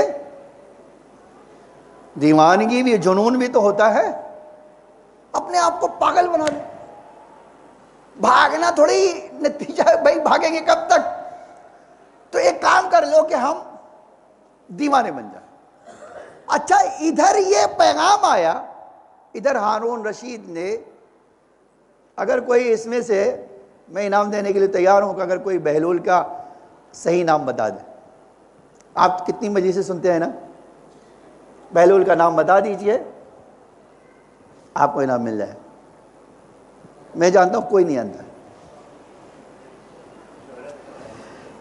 دیوانگی بھی، جنون بھی تو ہوتا ہے، اپنے آپ کو پاگل بنا دیں، بھاگنا تھوڑی نتیجہ ہے بھائی، بھاگیں گے کب تک؟ تو ایک کام کر لو کہ ہم دیوانے بن جائیں۔ اچھا، ادھر یہ پیغام آیا، ادھر ہارون رشید نے، اگر کوئی اس میں سے، میں انعام دینے کے لیے تیار ہوں کہ اگر کوئی بہلول کا صحیح نام بتا دے۔ آپ کتنی مجلسیں سنتے ہیں نا، بہلول کا نام بتا دیجئے، آپ کو انعام مل جائے۔ میں جانتا ہوں کوئی نہیں جانتا۔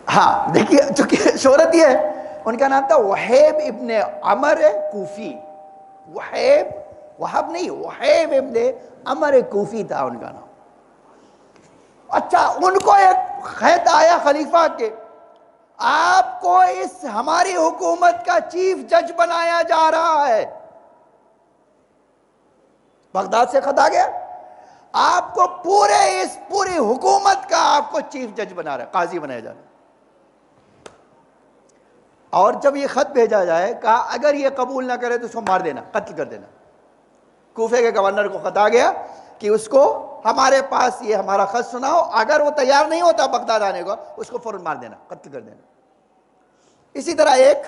ہاں، دیکھیے چونکہ شہرت یہ ہے، ان کا نام تھا وہیب ابن عمر کوفی. وہب نہیں، وہیب ابن عمر کوفی تھا ان کا نام. اچھا، ان کو ایک خط آیا خلیفہ کے، آپ کو اس ہماری حکومت کا چیف جج بنایا جا رہا ہے. بغداد سے خط آ گیا، آپ کو پوری حکومت کا آپ کو چیف جج بنا رہا ہے، قاضی بنایا جا رہا ہے. اور جب یہ خط بھیجا جائے، کہا اگر یہ قبول نہ کرے تو اس کو مار دینا، قتل کر دینا. کوفے کے گورنر کو خط آ گیا کہ اس کو ہمارے پاس یہ ہمارا خط سناؤ، اگر وہ تیار نہیں ہوتا بغداد آنے کو، اس کو فوراً مار دینا، قتل کر دینا. اسی طرح ایک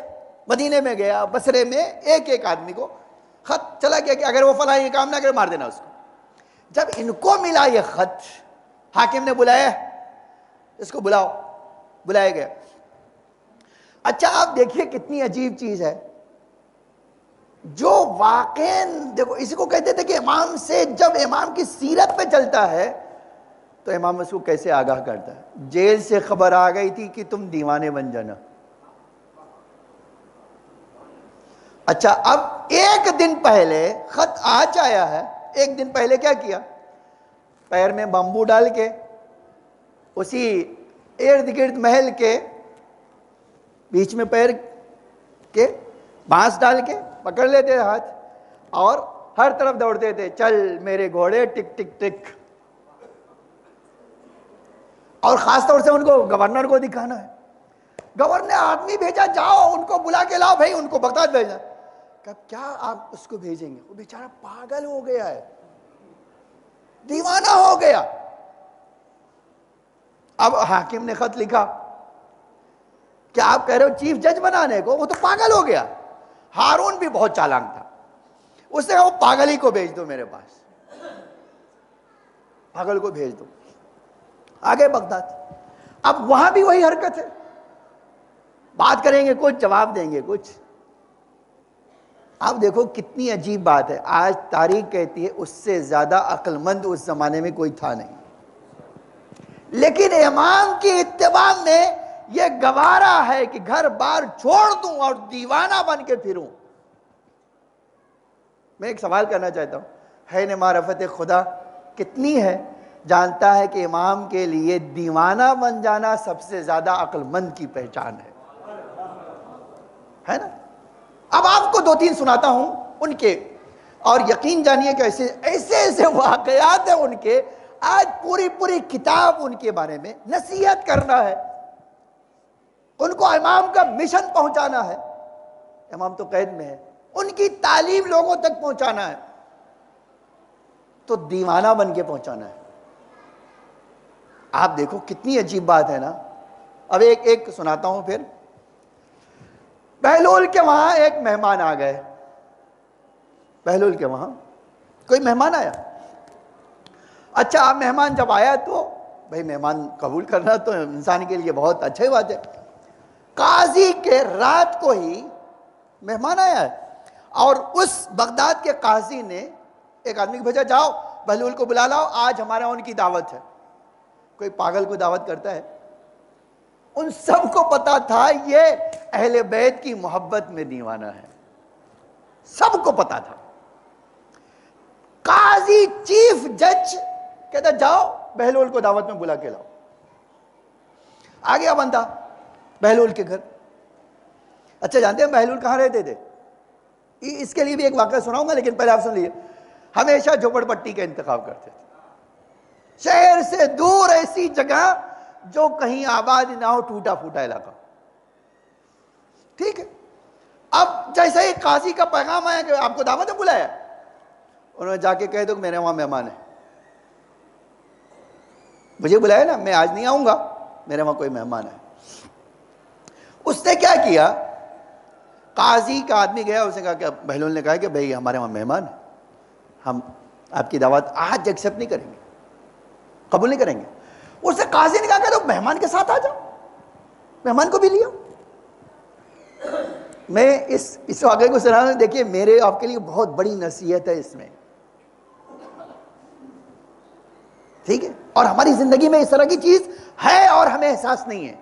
مدینے میں گیا، بصرے میں ایک آدمی کو خط چلا گیا کہ اگر وہ فلاں یہ کام نہ کرے مار دینا اس کو. جب ان کو ملا یہ خط، حاکم نے بلایا، اس کو بلایا گیا. اچھا آپ دیکھیے کتنی عجیب چیز ہے، جو واقعاً دیکھو اسی کو کہتے تھے کہ امام سے جب امام کی سیرت پہ چلتا ہے تو امام اس کو کیسے آگاہ کرتا ہے. جیل سے خبر آ گئی تھی کہ تم دیوانے بن جانا. اچھا اب ایک دن پہلے خط آج آیا ہے، ایک دن پہلے کیا کیا، پیر میں بامبو ڈال کے اسی ارد گرد محل کے بیچ میں پیر کے بانس ڈال کے پکڑ لیتے ہاتھ اور ہر طرف دوڑتے تھے، چل میرے گھوڑے ٹک ٹک ٹک. اور خاص طور سے ان کو گورنر کو دکھانا ہے. گورنر نے آدمی بھیجا، جاؤ ان کو بلا کے لاؤ، بھائی ان کو بغداد بھیجا. کیا آپ اس کو بھیجیں گے؟ وہ بیچارہ پاگل ہو گیا ہے، دیوانہ ہو گیا. اب حاکم نے خط لکھا کہ آپ کہہ رہے ہو چیف جج بنانے کو، وہ تو پاگل ہو گیا. ہارون بھی بہت چالاک تھا، اس نے کہا وہ پاگل ہی کو بھیج دو میرے پاس، پاگل کو بھیج دو. آگے بغداد. اب وہاں بھی وہی حرکت ہے، بات کریں گے کچھ، جواب دیں گے کچھ. آپ دیکھو کتنی عجیب بات ہے، آج تاریخ کہتی ہے اس سے زیادہ عقل مند اس زمانے میں کوئی تھا نہیں، لیکن امام کی اتباع میں یہ گوارا ہے کہ گھر بار چھوڑ دوں اور دیوانہ بن کے پھروں. میں ایک سوال کرنا چاہتا ہوں، ہے معرفت خدا کتنی ہے؟ جانتا ہے کہ امام کے لیے دیوانہ بن جانا سب سے زیادہ عقل مند کی پہچان ہے نا. اب آپ کو 2-3 سناتا ہوں ان کے، اور یقین جانیے کہ ایسے واقعات ہیں ان کے. آج پوری کتاب ان کے بارے میں نصیحت کرنا ہے، ان کو امام کا مشن پہنچانا ہے. امام تو قید میں ہے، ان کی تعلیم لوگوں تک پہنچانا ہے، تو دیوانہ بن کے پہنچانا ہے. آپ دیکھو کتنی عجیب بات ہے نا. اب ایک سناتا ہوں پھر. بہلول کے وہاں ایک مہمان آ گئے، بہلول کے وہاں کوئی مہمان آیا. اچھا اب مہمان جب آیا تو بھائی مہمان قبول کرنا تو انسان کے لیے بہت اچھی بات ہے. قاضی کے رات کو ہی مہمان آیا ہے، اور اس بغداد کے قاضی نے ایک آدمی کو بھیجا، جاؤ بہلول کو بلا لاؤ، آج ہمارے ان کی دعوت ہے. کوئی پاگل کو دعوت کرتا ہے؟ ان سب کو پتا تھا یہ اہل بیت کی محبت میں دیوانہ ہے، سب کو پتا تھا. قاضی چیف جج کہتا جاؤ بہلول کو دعوت میں بلا کے لاؤ. آ گیا بندہ بہلول کے گھر. اچھا جانتے ہیں بہلول کہاں رہتے تھے؟ اس کے لیے بھی ایک واقعہ سناؤں گا، لیکن پہلے آپ سن لیجیے. ہمیشہ جھوپڑ پٹی کا انتخاب کرتے تھے، شہر سے دور ایسی جگہ جو کہیں آباد نہ ہو، ٹوٹا پھوٹا علاقہ. ٹھیک ہے. اب جیسے ہی قاضی کا پیغام آیا کہ آپ کو دعوت میں بلایا، انہوں نے جا کے کہہ دو کہ میرے وہاں مہمان ہے، مجھے بلایا نا، میں آج نہیں آؤں گا، میرے وہاں کوئی مہمان ہے. اس نے کیا کیا؟ قاضی کا آدمی گیا، اس نے کہا کہ بہلول نے کہا کہ بھئی ہمارے وہاں مہمان ہے، ہم آپ کی دعوت آج ایکسیپٹ نہیں کریں گے، قبول نہیں کریں گے. اس نے قاضی نے کہا کہ تو مہمان کے ساتھ آ جاؤ، مہمان کو بھی لیا. میں اس واقعے کو سنا، دیکھیے میرے آپ کے لیے بہت بڑی نصیحت ہے اس میں، ٹھیک ہے. اور ہماری زندگی میں اس طرح کی چیز ہے اور ہمیں احساس نہیں ہے.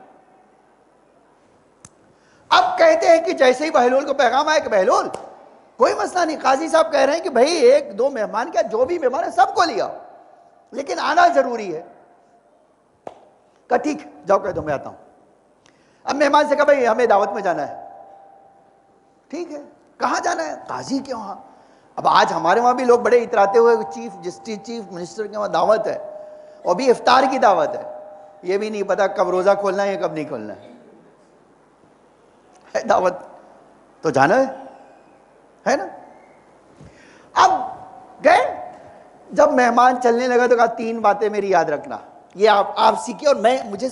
کہتے ہیں کہ جیسے ہی بہلول کو پیغام آیا کہ بہلول کوئی مسئلہ نہیں، قاضی صاحب کہہ رہے ہیں کہ بھائی ایک دو مہمان کیا، جو بھی مہمان ہے سب کو لیا لیکن آنا ضروری ہے. کہا ٹھیک جاؤ کہہ دو میں آتا ہوں. اب مہمان سے کہا بھائی ہمیں دعوت میں جانا ہے. ٹھیک ہے، کہاں جانا ہے؟ قاضی کے وہاں. اب آج ہمارے وہاں بھی لوگ بڑے اتراتے ہوئے چیف جسٹس چیف منسٹر کے وہاں دعوت ہے، اور بھی افطار کی دعوت ہے، یہ بھی نہیں پتا کب روزہ کھولنا ہے یا کب نہیں کھولنا ہے دعوت تو جانا ہے نا. اب گئے، جب مہمان چلنے لگا تو کہا 3 باتیں میری یاد رکھنا، یہ آپ سیکھیں اور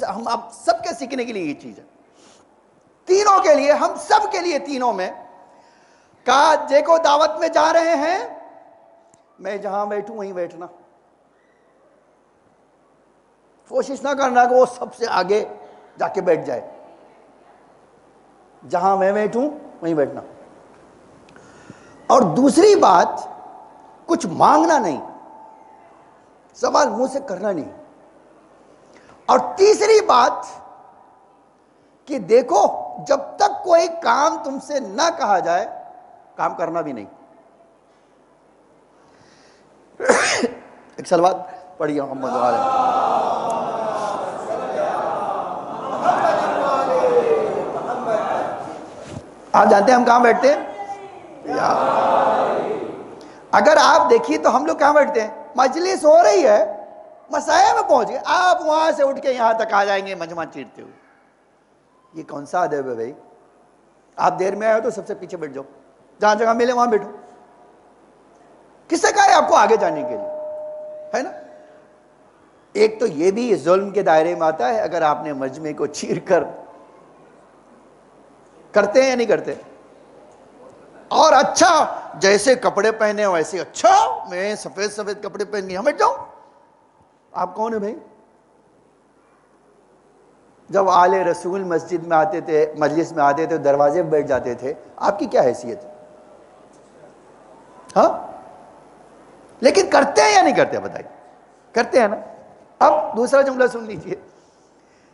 ہم آپ سب کے سیکھنے کے لیے یہ چیز ہے، تینوں کے لیے، ہم سب کے لیے تینوں میں. کہا دیکھو دعوت میں جا رہے ہیں، میں جہاں بیٹھوں وہیں بیٹھنا، کوشش نہ کرنا کہ وہ سب سے آگے جا کے بیٹھ جائے، جہاں میں بیٹھوں وہیں بیٹھنا. اور دوسری بات، کچھ مانگنا نہیں، سوال منہ سے کرنا نہیں. اور تیسری بات کہ دیکھو جب تک کوئی کام تم سے نہ کہا جائے کام کرنا بھی نہیں. ایک سلوات پڑھیے محمد علیہ. آپ جانتے ہیں ہم کہاں بیٹھتے ہیں؟ اگر آپ دیکھیے تو ہم لوگ کہاں بیٹھتے ہیں؟ مجلس ہو رہی ہے، مسائل میں پہنچ گئے، آپ وہاں سے اٹھ کے یہاں تک آ جائیں گے مجمع چیرتے ہوئے. یہ کون سا ادب ہے بھائی؟ آپ دیر میں آئے ہو تو سب سے پیچھے بیٹھ جاؤ، جہاں جگہ ملے وہاں بیٹھو. کس نے کہا ہے آپ کو آگے جانے کے لیے؟ ہے نا. ایک تو یہ بھی ظلم کے دائرے میں آتا ہے اگر آپ نے مجمع کو چیر کر، کرتے ہیں یا نہیں کرتے؟ اور اچھا جیسے کپڑے پہنے ویسے، اچھا میں سفید سفید کپڑے پہن کے ہمیں جاؤں. آپ کون ہیں بھائی؟ جب آل رسول مسجد میں آتے تھے، مجلس میں آتے تھے، دروازے پہ بیٹھ جاتے تھے، آپ کی کیا حیثیت ہے؟ ہاں لیکن کرتے ہیں یا نہیں کرتے؟ بتائیے. کرتے ہیں نا. اب دوسرا جملہ سن لیجئے.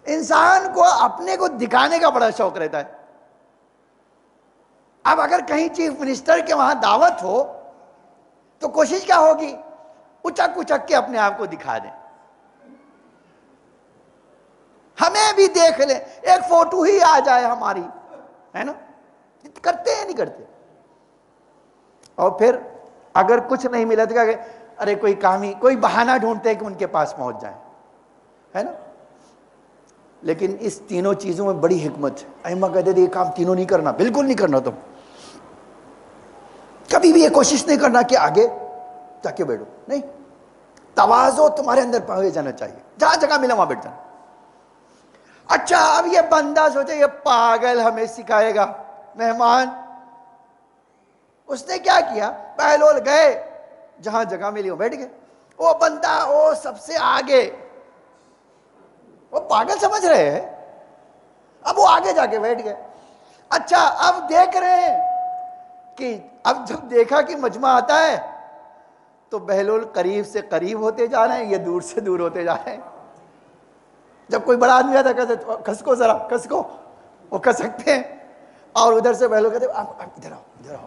انسان کو اپنے کو دکھانے کا بڑا شوق رہتا ہے. اب اگر کہیں چیف منسٹر کے وہاں دعوت ہو تو کوشش کیا ہوگی؟ اچک اچک کے اپنے آپ کو دکھا دیں، ہمیں بھی دیکھ لیں، ایک فوٹو ہی آ جائے ہماری، ہے نا. کرتے ہیں نہیں کرتے؟ اور پھر اگر کچھ نہیں ملا تو کہ ارے کوئی کام ہی، کوئی بہانہ ڈھونڈتے ہیں کہ ان کے پاس پہنچ جائیں، ہے نا. لیکن اس تینوں چیزوں میں بڑی حکمت ہے. ائمہ کہتے تھے یہ کام تینوں نہیں کرنا، بالکل نہیں کرنا. تم کبھی بھی یہ کوشش نہیں کرنا کہ آگے جا کے بیٹھو، نہیں. تواضع تمہارے اندر پائے جانا چاہیے، جہاں جگہ ملا وہاں بیٹھ جانا. اچھا اب یہ بندہ سوچے یہ پاگل ہمیں سکھائے گا. مہمان اس نے کیا کیا؟ بہلول گئے، جہاں جگہ ملی وہ بیٹھ گئے. وہ بندہ وہ سب سے آگے، وہ پاگل سمجھ رہے ہیں، اب وہ آگے جا کے بیٹھ گئے. اچھا اب دیکھ رہے ہیں کہ اب جب دیکھا کہ مجمع آتا ہے تو بہلول قریب سے قریب ہوتے جا رہے ہیں، یہ دور سے دور ہوتے جا رہے ہیں. جب کوئی بڑا آدمی آتا ہے کہتے کھسکو ذرا کھسکو، وہ کھسکتے ہیں. اور ادھر سے بہلول کہتے آپ ادھر آؤ ادھر آؤ.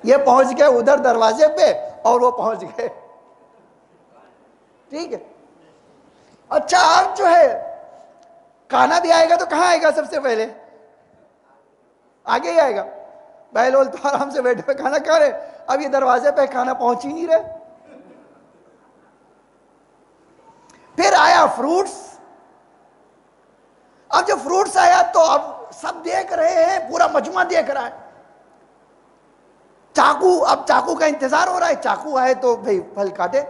یہ پہنچ گئے ادھر دروازے پہ اور وہ پہنچ گئے. ٹھیک ہے. اچھا اب جو ہے کھانا بھی آئے گا تو کہاں آئے گا؟ سب سے پہلے آگے ہی آئے گا. بہلول تو آرام سے بیٹھے ہوئے کھانا کھا رہے، اب یہ دروازے پہ کھانا پہنچ ہی نہیں رہے. پھر آیا فروٹس. اب جب فروٹس آیا تو اب سب دیکھ رہے ہیں، پورا مجمع دیکھ رہا ہے. چاقو، اب چاقو کا انتظار ہو رہا ہے، چاقو آئے تو بھئی پھل کاٹے.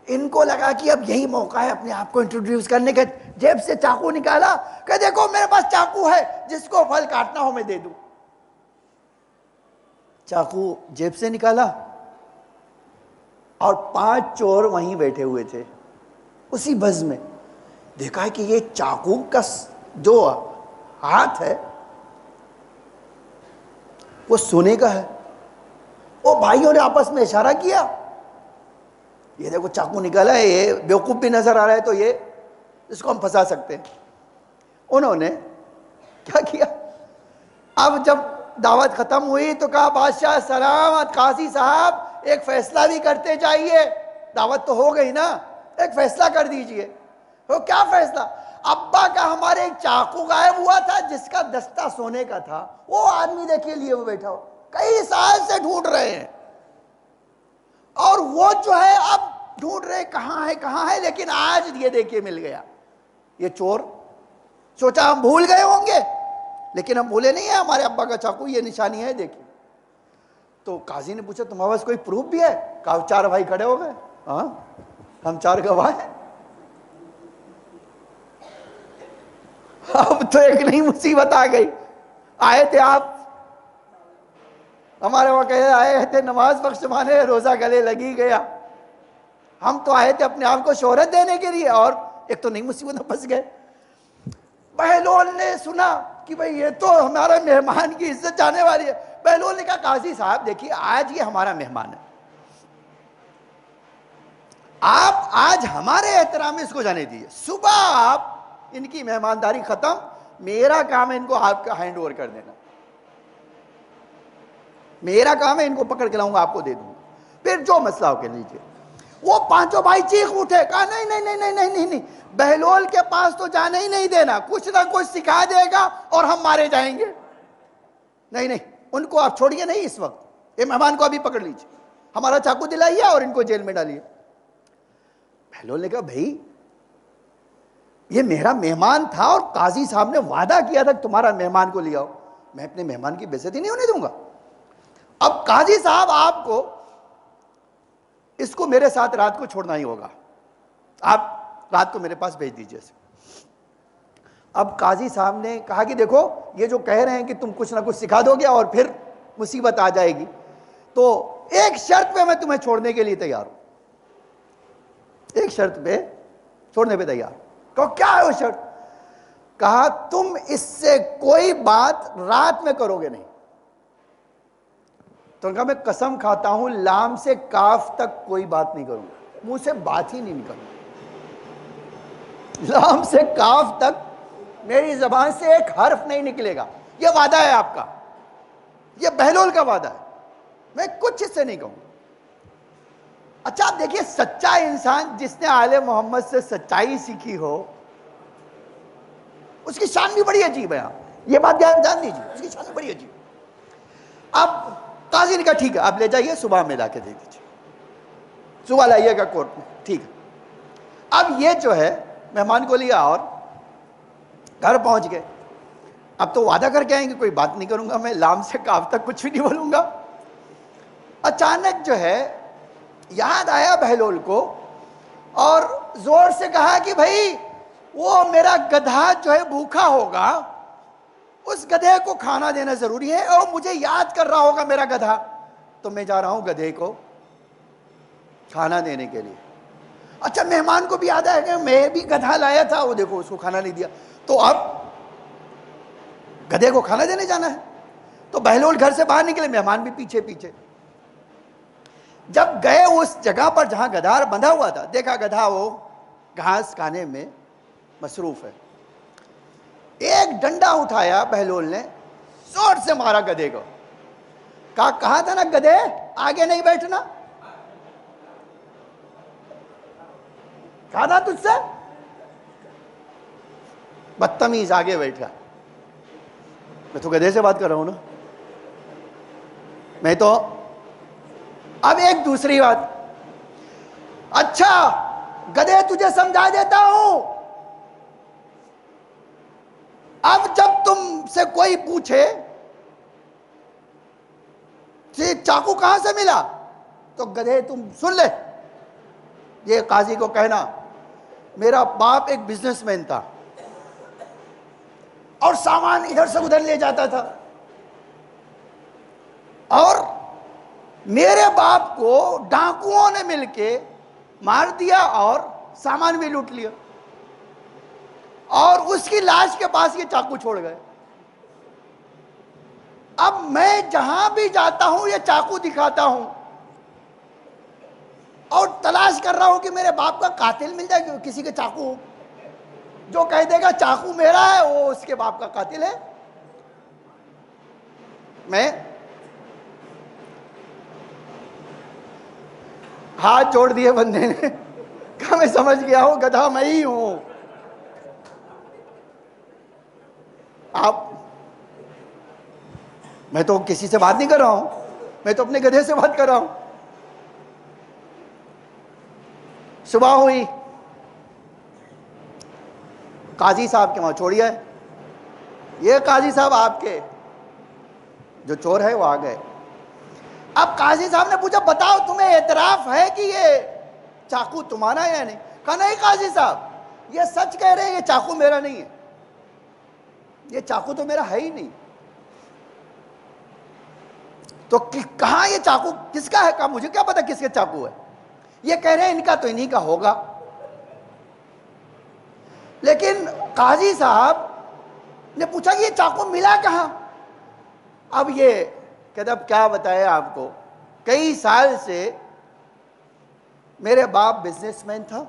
ان کو لگا کہ اب یہی موقع ہے اپنے آپ کو انٹروڈیوس کرنے کے. جیب سے چاقو نکالا کہ دیکھو میرے پاس چاقو ہے، جس کو پھل کاٹنا ہو میں دے دوں. چاقو جیب سے نکالا اور 5 چور وہیں بیٹھے ہوئے تھے اسی بز میں. دیکھا کہ یہ چاقو کا جو ہاتھ ہے وہ سونے کا ہے. وہ بھائیوں نے آپس میں اشارہ کیا، یہ دیکھو چاقو نکالا ہے، یہ بیوقوف بھی نظر آ رہا ہے تو یہ اس کو ہم پھنسا سکتے ہیں. انہوں نے کیا کیا؟ اب جب دعوت ختم ہوئی تو کہا بادشاہ سلامت، قاضی صاحب ایک فیصلہ بھی کرتے جائیے، دعوت تو ہو گئی نا، ایک فیصلہ کر دیجئے۔ وہ کیا فیصلہ؟ ابا کا ہمارے ایک چاقو غائب ہوا تھا جس کا دستہ سونے کا تھا، وہ آدمی دیکھیے لیے وہ بیٹھا ہو، کئی سال سے ڈھونڈ رہے ہیں، اور وہ جو ہے اب ڈھونڈ رہے کہاں ہے، لیکن آج یہ دیکھیے مل گیا۔ یہ چور سوچا ہم بھول گئے ہوں گے، لیکن ہم بھولے نہیں ہیں، ہمارے ابا کا چاقو یہ نشانی ہے دیکھیں۔ تو قاضی نے پوچھا تمہارے پاس کوئی پروف بھی ہے؟ کہا 4 بھائی کھڑے ہو گئے، ہاں ہم 4 گواہ ہیں۔ اب تو ایک نئی مصیبت آ گئی، آئے تھے آپ ہمارے وہاں کہے آئے تھے نماز بخشوانے، روزہ گلے لگی گیا، ہم تو آئے تھے اپنے آپ کو شہرت دینے کے لیے، اور ایک تو نئی مصیبت میں پھنس گئے۔ بہلول نے سنا کہ بھئی یہ تو ہمارا مہمان کی عزت جانے والی ہے۔ بہلول نے کہا قاضی صاحب دیکھیے آج یہ ہمارا مہمان ہے، آپ آج ہمارے احترام میں اس کو جانے دیجیے، صبح آپ ان کی مہمانداری ختم، میرا کام ہے ان کو آپ کا ہینڈ اوور کر دینا، میرا کام ہے ان کو پکڑ کے لاؤں گا آپ کو دے دوں گا، پھر جو مسئلہ ہو کے لیجیے۔ وہ 5 بھائی چیخ اٹھے، کہا نہیں نہیں نہیں نہیں نہیں نہیں، بہلول کے پاس تو جانے ہی نہیں دینا، کچھ نہ کچھ سکھا دے گا اور ہم مارے جائیں گے۔ نہیں نہیں، ان کو آپ چھوڑیے نہیں اس وقت، یہ مہمان کو ابھی پکڑ لیجیے، ہمارا چاقو دلائیے اور ان کو جیل میں ڈالیے۔ بہلول نے کہا بھائی یہ میرا مہمان تھا اور قاضی صاحب نے وعدہ کیا تھا کہ تمہارا مہمان کو لے آؤ، میں اپنے مہمان کی بے عزتی نہیں ہونے دوں گا۔ اب قاضی صاحب آپ کو اس کو میرے ساتھ رات کو چھوڑنا ہی ہوگا، آپ رات کو میرے پاس بھیج دیجیے۔ اب قاضی صاحب نے کہا کہ دیکھو یہ جو کہہ رہے ہیں کہ تم کچھ نہ کچھ سکھا دو گے اور پھر مصیبت آ جائے گی، تو ایک شرط پہ میں تمہیں چھوڑنے کے لیے تیار ہوں، ایک شرط پہ چھوڑنے پہ تیار ہوں۔ کہا کیا ہے وہ شرط؟ کہا تم اس سے کوئی بات رات میں کرو گے نہیں۔ تو کہا میں قسم کھاتا ہوں لام سے کاف تک کوئی بات نہیں کروں گا، منہ سے بات ہی نہیں نکلوں گا، لام سے کاف تک میری زبان سے ایک حرف نہیں نکلے گا، یہ وعدہ ہے آپ کا، یہ بہلول کا وعدہ ہے، میں کچھ اس سے نہیں کہوں گا۔ اچھا آپ دیکھیے سچا انسان جس نے آل محمد سے سچائی سیکھی ہو اس کی شان بھی بڑی عجیب ہے، آپ یہ بات جان دیجیے، اس کی شان بڑی عجیب۔ اب قاضی نے کہا ٹھیک ہے آپ لے جائیے، صبح میں لا کے دے دیجیے، صبح لائیے گا کورٹ میں، ٹھیک ہے۔ اب یہ جو ہے مہمان کو لیا اور گھر پہنچ گئے، اب تو وعدہ کر کے آئیں گے کوئی بات نہیں کروں گا میں، لام سے کاف تک کچھ بھی نہیں بولوں گا۔ اچانک جو ہے یاد آیا بہلول کو اور زور سے کہا کہ بھائی وہ میرا گدھا جو ہے بھوکا ہوگا، اس گدھے کو کھانا دینا ضروری ہے، اور مجھے یاد کر رہا ہوگا میرا گدھا، تو میں جا رہا ہوں گدھے کو کھانا دینے کے لیے۔ اچھا مہمان کو بھی یاد آیا کہ میں بھی گدھا لایا تھا، وہ دیکھو اس کو کھانا نہیں دیا، تو اب گدھے کو کھانا دینے جانا ہے۔ تو بہلول گھر سے باہر نکلے، مہمان بھی پیچھے پیچھے۔ جب گئے اس جگہ پر جہاں گدھا بندھا ہوا تھا، دیکھا گدھا وہ گھاس کھانے میں مصروف ہے۔ ایک ڈنڈا اٹھایا بہلول نے، زور سے مارا گدھے کو، کہا تھا نا گدھے آگے نہیں بیٹھنا، کہا تھا تجھ سے، بدتمیز آگے بیٹھا۔ میں تو گدھے سے بات کر رہا ہوں نا، میں تو اب ایک دوسری بات، اچھا گدھے تجھے سمجھا دیتا ہوں، اب جب تم سے کوئی پوچھے کہ چاقو کہاں سے ملا تو گدھے تم سن لے، یہ قاضی کو کہنا میرا باپ ایک بزنس مین تھا اور سامان ادھر سے ادھر لے جاتا تھا، اور میرے باپ کو ڈاکوؤں نے مل کے مار دیا اور سامان بھی لوٹ لیا، اور اس کی لاش کے پاس یہ چاقو چھوڑ گئے۔ اب میں جہاں بھی جاتا ہوں یہ چاقو دکھاتا ہوں اور تلاش کر رہا ہوں کہ میرے باپ کا قاتل مل جائے، کسی کے چاقو جو کہہ دے گا چاقو میرا ہے وہ اس کے باپ کا قاتل ہے۔ میں ہاتھ جوڑ دیے بندے نے، کہا میں سمجھ گیا ہوں گدھا میں ہی ہوں. آپ، میں تو کسی سے بات نہیں کر رہا ہوں، میں تو اپنے گدھے سے بات کر رہا ہوں. صبح ہوئی، قاضی صاحب کے وہاں چھوڑیا ہے. یہ قاضی صاحب آپ کے جو چور ہے وہ آ گئے. اب قاضی صاحب نے پوچھا بتاؤ تمہیں اعتراف ہے کہ یہ چاقو تمہارا ہے یا نہیں؟ کہا نہیں قاضی صاحب یہ سچ کہہ رہے ہیں، یہ چاقو میرا نہیں ہے، یہ چاقو تو میرا ہے ہی نہیں. تو کہاں یہ چاقو کس کا ہے؟ کہا مجھے کیا پتا کس کے چاقو ہے، یہ کہہ رہے ہیں ان کا تو انہی کا ہوگا. لیکن قاضی صاحب نے پوچھا کہ یہ چاقو ملا کہاں؟ اب یہ کہتا اب کیا بتائے آپ کو، کئی سال سے میرے باپ بزنس مین تھا،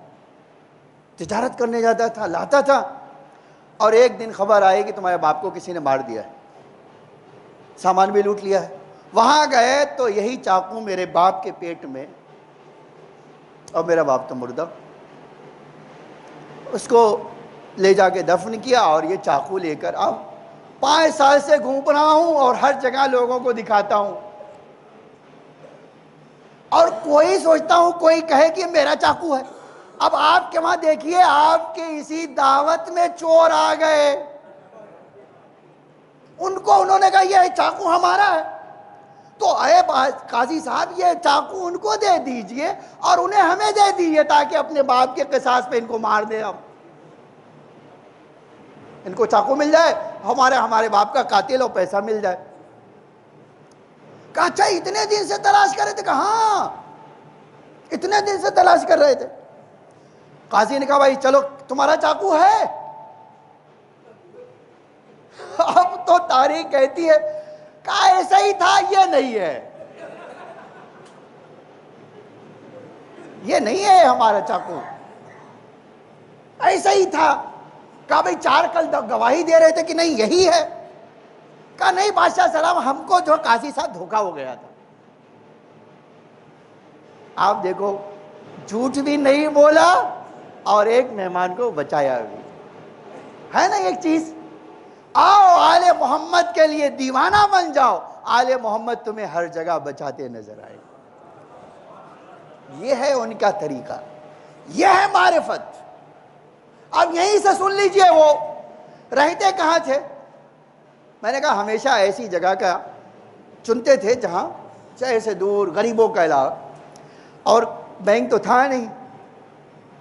تجارت کرنے جاتا تھا، لاتا تھا، اور ایک دن خبر آئی کہ تمہارے باپ کو کسی نے مار دیا ہے، سامان بھی لوٹ لیا ہے. وہاں گئے تو یہی چاقو میرے باپ کے پیٹ میں، اور میرا باپ تو مردہ. اس کو لے جا کے دفن کیا، اور یہ چاقو لے کر اب 5 سال سے گھوم رہا ہوں اور ہر جگہ لوگوں کو دکھاتا ہوں، اور کوئی سوچتا ہوں کوئی کہے کہ میرا چاقو ہے. اب آپ کے وہاں دیکھیے آپ کے اسی دعوت میں چور آ گئے، ان کو انہوں نے کہا یہ چاقو ہمارا ہے. تو اے قاضی صاحب یہ چاقو ان کو دے دیجئے اور انہیں ہمیں دے دیجئے تاکہ اپنے باپ کے قصاص پہ ان کو مار دیں. ہم ان کو چاقو مل جائے، ہمارے باپ کا قاتل ہو، پیسہ مل جائے. کہا اچھا اتنے دن سے تلاش کر رہے تھے؟ کہا ہاں اتنے دن سے تلاش کر رہے تھے. قاضی نے کہا بھائی چلو تمہارا چاقو ہے؟ اب تو تاریخ کہتی ہے کہا ایسا ہی تھا، یہ نہیں ہے، یہ نہیں ہے ہمارا چاقو، ایسا ہی تھا. کہا بھئی 4 کل گواہی دے رہے تھے کہ نہیں یہی ہے؟ کہا نہیں بادشاہ سلام ہم کو جو قاضی صاحب دھوکا ہو گیا تھا. آپ دیکھو جھوٹ بھی نہیں بولا اور ایک مہمان کو بچایا بھی ہے نا. ایک چیز، آؤ آل محمد کے لیے دیوانہ بن جاؤ، آل محمد تمہیں ہر جگہ بچاتے نظر آئے. یہ ہے ان کا طریقہ، یہ ہے معرفت. اب یہیں سے سن لیجئے وہ رہتے کہاں تھے. میں نے کہا ہمیشہ ایسی جگہ کا چنتے تھے جہاں چاہے سے دور غریبوں کا علاقہ، اور بینک تو تھا نہیں،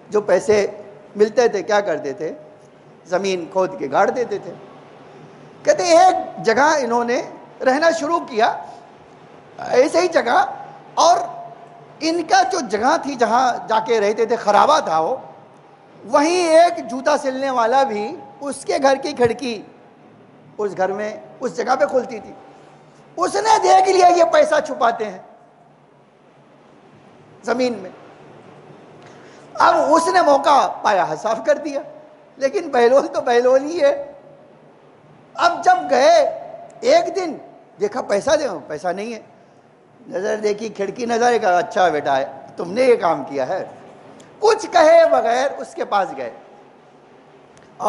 جو پیسے ملتے تھے کیا کرتے تھے زمین کھود کے گاڑ دیتے تھے. کہتے ایک جگہ انہوں نے رہنا شروع کیا ایسے ہی جگہ، اور ان کا جو جگہ تھی جہاں جا کے رہتے تھے خرابہ تھا وہ، وہیں ایک جوتا سلنے والا بھی اس کے گھر کی کھڑکی اس گھر میں اس جگہ پہ کھلتی تھی. اس نے دیکھ لیا یہ پیسہ چھپاتے ہیں زمین میں. اب اس نے موقع پایا صاف کر دیا، لیکن بہلول تو بہلول ہی ہے. اب جب گئے ایک دن دیکھا پیسہ دے، پیسہ نہیں ہے. نظر دیکھی کھڑکی نظر، کہا اچھا بیٹا ہے تم نے یہ کام کیا ہے. کچھ کہے بغیر اس کے پاس گئے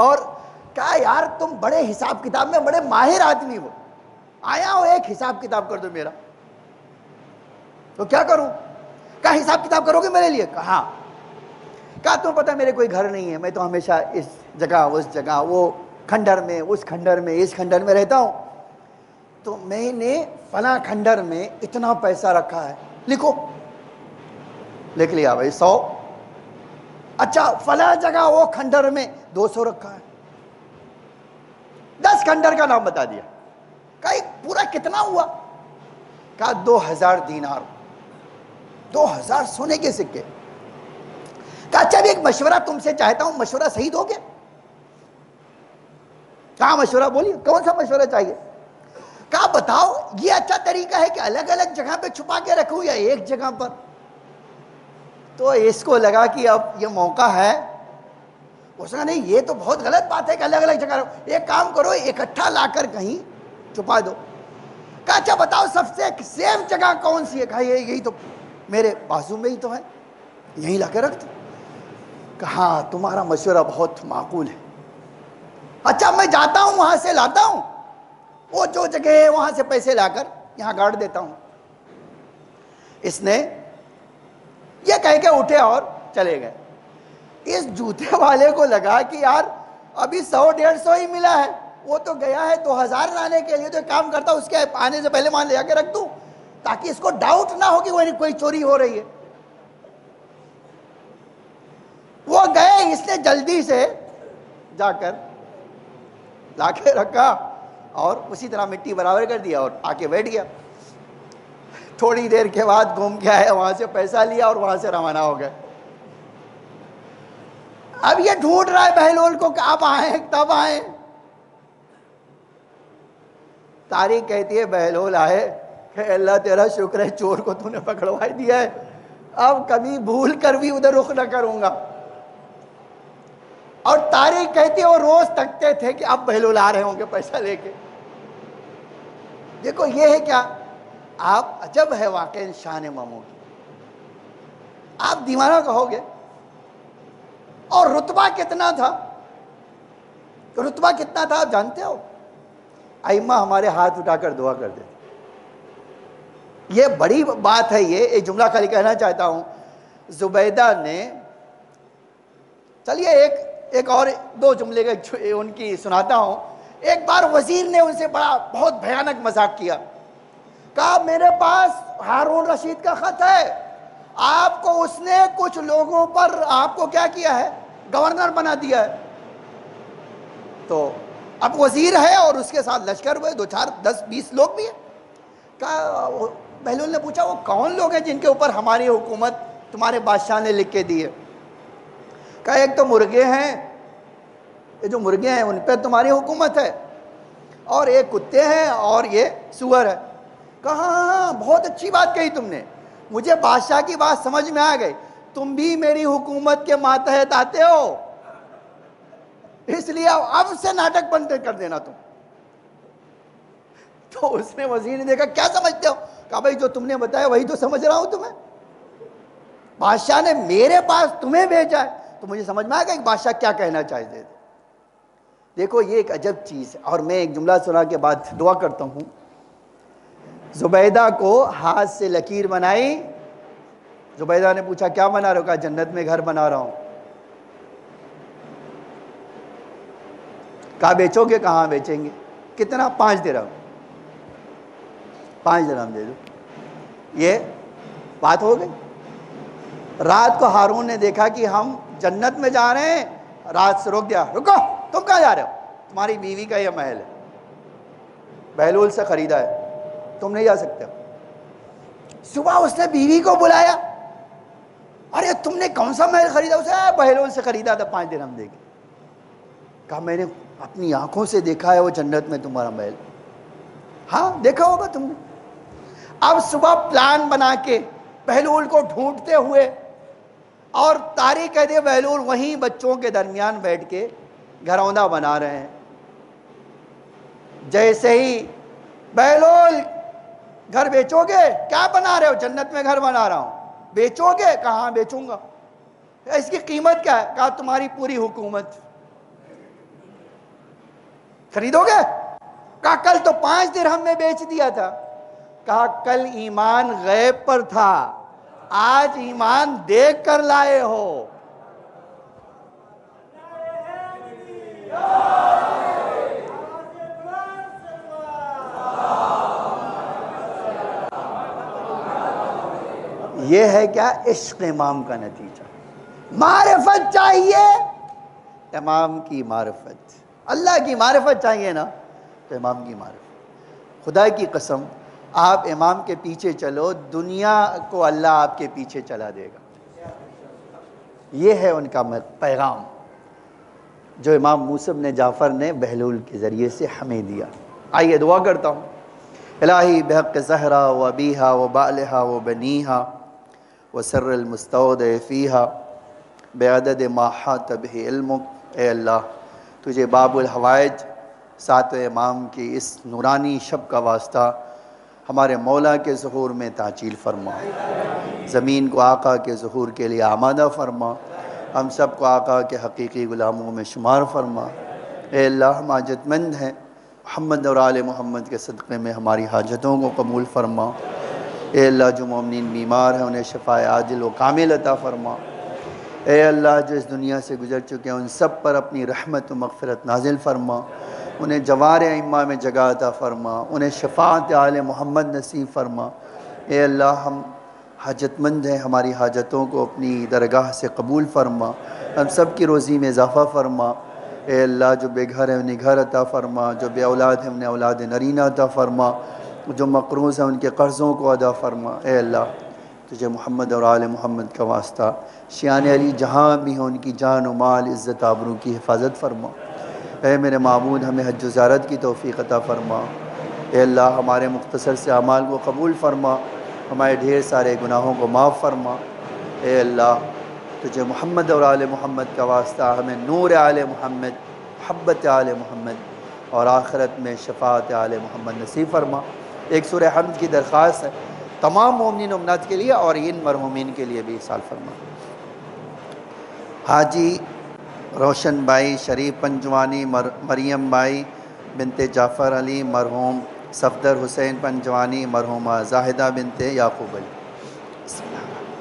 اور کہا یار تم بڑے حساب کتاب میں بڑے ماہر آدمی ہو، آیا ہو ایک حساب کتاب کر دو میرا. تو کیا کروں؟ کہا حساب کتاب کرو گے میرے لیے؟ کہا کہا تمہیں پتہ میرے کوئی گھر نہیں ہے، میں تو ہمیشہ اس جگہ اس جگہ، وہ کھنڈر میں اس کھنڈر میں اس کھنڈر میں رہتا ہوں، تو میں نے فلاں کھنڈر میں اتنا پیسہ رکھا ہے. لکھو. لکھ لیا بھائی 100. اچھا فلاں جگہ وہ کھنڈر میں 200 رکھا ہے. 10 کھنڈر کا نام بتا دیا. کہا پورا کتنا ہوا؟ کہا 2000 دینار، 2000 سونے کے سکے. کہا اچھا ایک مشورہ تم سے چاہتا ہوں، مشورہ صحیح دو گے؟ کہا مشورہ بولیے، کون سا مشورہ چاہیے؟ کہا بتاؤ یہ اچھا طریقہ ہے کہ الگ الگ جگہ پہ چھپا کے رکھوں یا ایک جگہ پر؟ تو اس کو لگا کہ اب یہ موقع ہے. اس نے نہیں یہ تو بہت غلط بات ہے کہ الگ الگ جگہ رکھو، ایک کام کرو اکٹھا لا کر کہیں چھپا دو. کہا اچھا بتاؤ سب سے سیف جگہ کون سی ہے؟ کہا یہی تو میرے بازو میں ہی تو ہے، یہیں لا کے رکھ دو۔ کہا ہاں تمہارا مشورہ بہت معقول ہے، اچھا میں جاتا ہوں وہاں سے لاتا ہوں، وہ جو جگہ ہے وہاں سے پیسے لا کر یہاں گاڑ دیتا ہوں۔ اس نے یہ کہہ کے اٹھے اور چلے گئے۔ اس جوتے والے کو لگا کہ یار ابھی 100-150 ہی ملا ہے، وہ تو گیا ہے 2000 لانے کے لیے، تو ایک کام کرتا اس کے آنے سے پہلے وہاں لے جا کے رکھ دوں تاکہ اس کو ڈاؤٹ نہ ہو کہ وہ کوئی چوری ہو رہی ہے۔ وہ گئے، اس نے جلدی سے جا کر لا کے رکھا اور اسی طرح مٹی برابر کر دیا اور آ کے بیٹھ گیا۔ تھوڑی دیر کے بعد گھوم کے آیا، وہاں سے پیسہ لیا اور وہاں سے روانہ ہو گئے۔ اب یہ ڈھونڈ رہا ہے بہلول کو کہ اب آئیں تب آئیں۔ تاریخ کہتی ہے بہلول آئے کہ اللہ تیرا شکر ہے چور کو تو نے پکڑوا دیا ہے، اب کبھی بھول کر بھی ادھر رخ نہ کروں گا۔ اور تاریخ کہتی ہے وہ روز تکتے تھے کہ اب بہلول آ رہے ہوں گے پیسہ لے کے۔ دیکھو یہ ہے کیا، آپ عجب ہے واقع شان ماموں کی، آپ دیوانہ کہو گے۔ اور رتبہ کتنا تھا، رتبہ کتنا تھا آپ جانتے ہو؟ ائمہ ہمارے ہاتھ اٹھا کر دعا کر دیتے۔ یہ بڑی بات ہے، یہ ایک جملہ خالی کہنا چاہتا ہوں۔ زبیدہ نے، چلیے ایک اور 2 جملے کا ان کی سناتا ہوں۔ ایک بار وزیر نے ان سے بہت بھیانک مذاق کیا، کہا میرے پاس ہارون رشید کا خط ہے، آپ کو اس نے کچھ لوگوں پر آپ کو کیا کیا ہے، گورنر بنا دیا ہے۔ تو اب وزیر ہے اور اس کے ساتھ لشکر ہوئے، 2 4 10 20 لوگ بھی ہیں۔ کہا بہلول نے پوچھا وہ کون لوگ ہیں جن کے اوپر ہماری حکومت تمہارے بادشاہ نے لکھ کے دی ہے؟ کہا ایک تو مرغے ہیں، یہ جو مرغے ہیں ان پہ تمہاری حکومت ہے، اور ایک کتے ہیں اور یہ سور ہے۔ کہا ہاں بہت اچھی بات کہی تم نے، مجھے بادشاہ کی بات سمجھ میں آ گئی، تم بھی میری حکومت کے ماتحت آتے ہو، اس لیے اب سے ناٹک بند کر دینا تم۔ تو اس نے وزیر نے دیکھا کیا سمجھتے ہو؟ کہا بھائی جو تم نے بتایا وہی تو سمجھ رہا ہوں تمہیں، بادشاہ نے میرے پاس تمہیں بھیجا ہے، تو مجھے سمجھ میں آ گیا کہ بادشاہ کیا کہنا چاہتے تھے۔ دیکھو یہ ایک عجب چیز ہے۔ اور میں ایک جملہ سنا کے بعد دعا کرتا ہوں۔ زبیدہ کو ہاتھ سے لکیر بنائی، زبیدہ نے پوچھا کیا بنا رہے ہو؟ کہا جنت میں گھر بنا رہا ہوں۔ کہا بیچو گے؟ کہاں بیچیں گے؟ کتنا؟ 5 درہم۔ 5 درہم دے دو۔ یہ بات ہو گئی۔ رات کو ہارون نے دیکھا کہ ہم جنت میں جا رہے ہیں، رات سے روک دیا، رکو تم کہاں جا رہے ہو؟ تمہاری بیوی کا یہ محل ہے، بہلول سے خریدا ہے، تم نہیں جا سکتے ہو۔ صبح اس نے بیوی کو بلایا، ارے تم نے کون سا محل خریدا؟ اسے بہلول سے خریدا تھا 5 درہم دے کے۔ کہا میں نے اپنی آنکھوں سے دیکھا ہے وہ جنت میں تمہارا محل۔ ہاں دیکھا ہوگا تم نے۔ اب صبح پلان بنا کے بہلول کو ڈھونڈتے ہوئے، اور تاریخ کہتے ہیں بہلول وہیں بچوں کے درمیان بیٹھ کے گھروندہ بنا رہے ہیں۔ جیسے ہی بہلول گھر بیچو گے؟ کیا بنا رہے ہو؟ جنت میں گھر بنا رہا ہوں۔ بیچو گے؟ کہاں بیچوں گا؟ اس کی قیمت کیا ہے؟ کہا تمہاری پوری حکومت۔ خریدو گے؟ کہا کل تو 5 درہم میں بیچ دیا تھا۔ کہا کل ایمان غیب پر تھا، آج ایمان دیکھ کر لائے ہو۔ یہ ہے کیا؟ عشق امام کا نتیجہ۔ معرفت چاہیے، امام کی معرفت، اللہ کی معرفت چاہیے نا تو امام کی معرفت۔ خدا کی قسم آپ امام کے پیچھے چلو، دنیا کو اللہ آپ کے پیچھے چلا دے گا۔ یہ ہے ان کا پیغام جو امام موسی بن جعفر نے بہلول کے ذریعے سے ہمیں دیا۔ آئیے دعا کرتا ہوں۔ الہی بحق زہرا و ابیہا و بالہا و بنیہا و سر المستودع فیہا بعدد ما حاط بہ علمک، اے اللہ تجھے باب الحوائج 7 امام کی اس نورانی شب کا واسطہ ہمارے مولا کے ظہور میں تعجیل فرما، زمین کو آقا کے ظہور کے لیے آمادہ فرما، ہم سب کو آقا کے حقیقی غلاموں میں شمار فرما۔ اے اللہ ہم حاجت مند ہیں، محمد اور آل محمد کے صدقے میں ہماری حاجتوں کو قبول فرما۔ اے اللہ جو مومنین بیمار ہیں انہیں شفاء عاجل و کامل عطا فرما۔ اے اللہ جو اس دنیا سے گزر چکے ہیں ان سب پر اپنی رحمت و مغفرت نازل فرما، انہیں جوار ائمہ میں جگہ عطا فرما، انہیں شفاعت آل محمد نصیب فرما۔ اے اللہ ہم حاجت مند ہیں، ہماری حاجتوں کو اپنی درگاہ سے قبول فرما، ہم سب کی روزی میں اضافہ فرما۔ اے اللہ جو بے گھر ہیں انہیں گھر عطا فرما، جو بے اولاد ہیں انہیں اولاد نرینہ عطا فرما، جو مقروض ہیں ان کے قرضوں کو ادا فرما۔ اے اللہ تجھے محمد اور آل محمد کا واسطہ شیعان علی جہاں بھی ہیں ان کی جان و مال عزت آبرو کی حفاظت فرما۔ اے میرے معبود ہمیں حج و زیارت کی توفیق عطا فرما۔ اے اللہ ہمارے مختصر سے اعمال کو قبول فرما، ہمارے ڈھیر سارے گناہوں کو معاف فرما۔ اے اللہ تجھے محمد اور آل محمد کا واسطہ ہمیں نور آل محمد، محبت آل محمد اور آخرت میں شفاعت آل محمد نصیب فرما۔ ایک سورہ حمد کی درخواست ہے تمام مومنین و مومنات کے لیے اور ان مرحومین کے لیے بھی احسان فرما۔ حاجی روشن بائی شریف پنجوانی، مریم بائی بنت جعفر علی، مرحوم صفدر حسین پنجوانی، مرحومہ زاہدہ بنت یعقوب علی۔ بسم اللہ الرحمن الرحیم۔